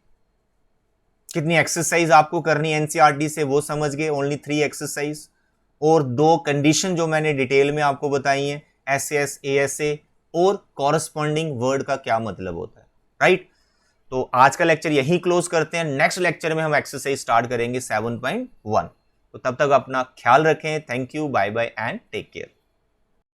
Speaker 1: कितनी एक्सरसाइज आपको करनी है एनसीईआरटी से वो समझ गए, ओनली 3 एक्सरसाइज, और 2 कंडीशन जो मैंने डिटेल में आपको बताई हैं, SAS, ASA और कॉरस्पॉन्डिंग वर्ड का क्या मतलब होता है, राइट। तो आज का लेक्चर यहीं क्लोज करते हैं। नेक्स्ट लेक्चर में हम एक्सरसाइज स्टार्ट करेंगे 7.1। तो तब तक अपना ख्याल रखें। Thank you, bye bye and take care.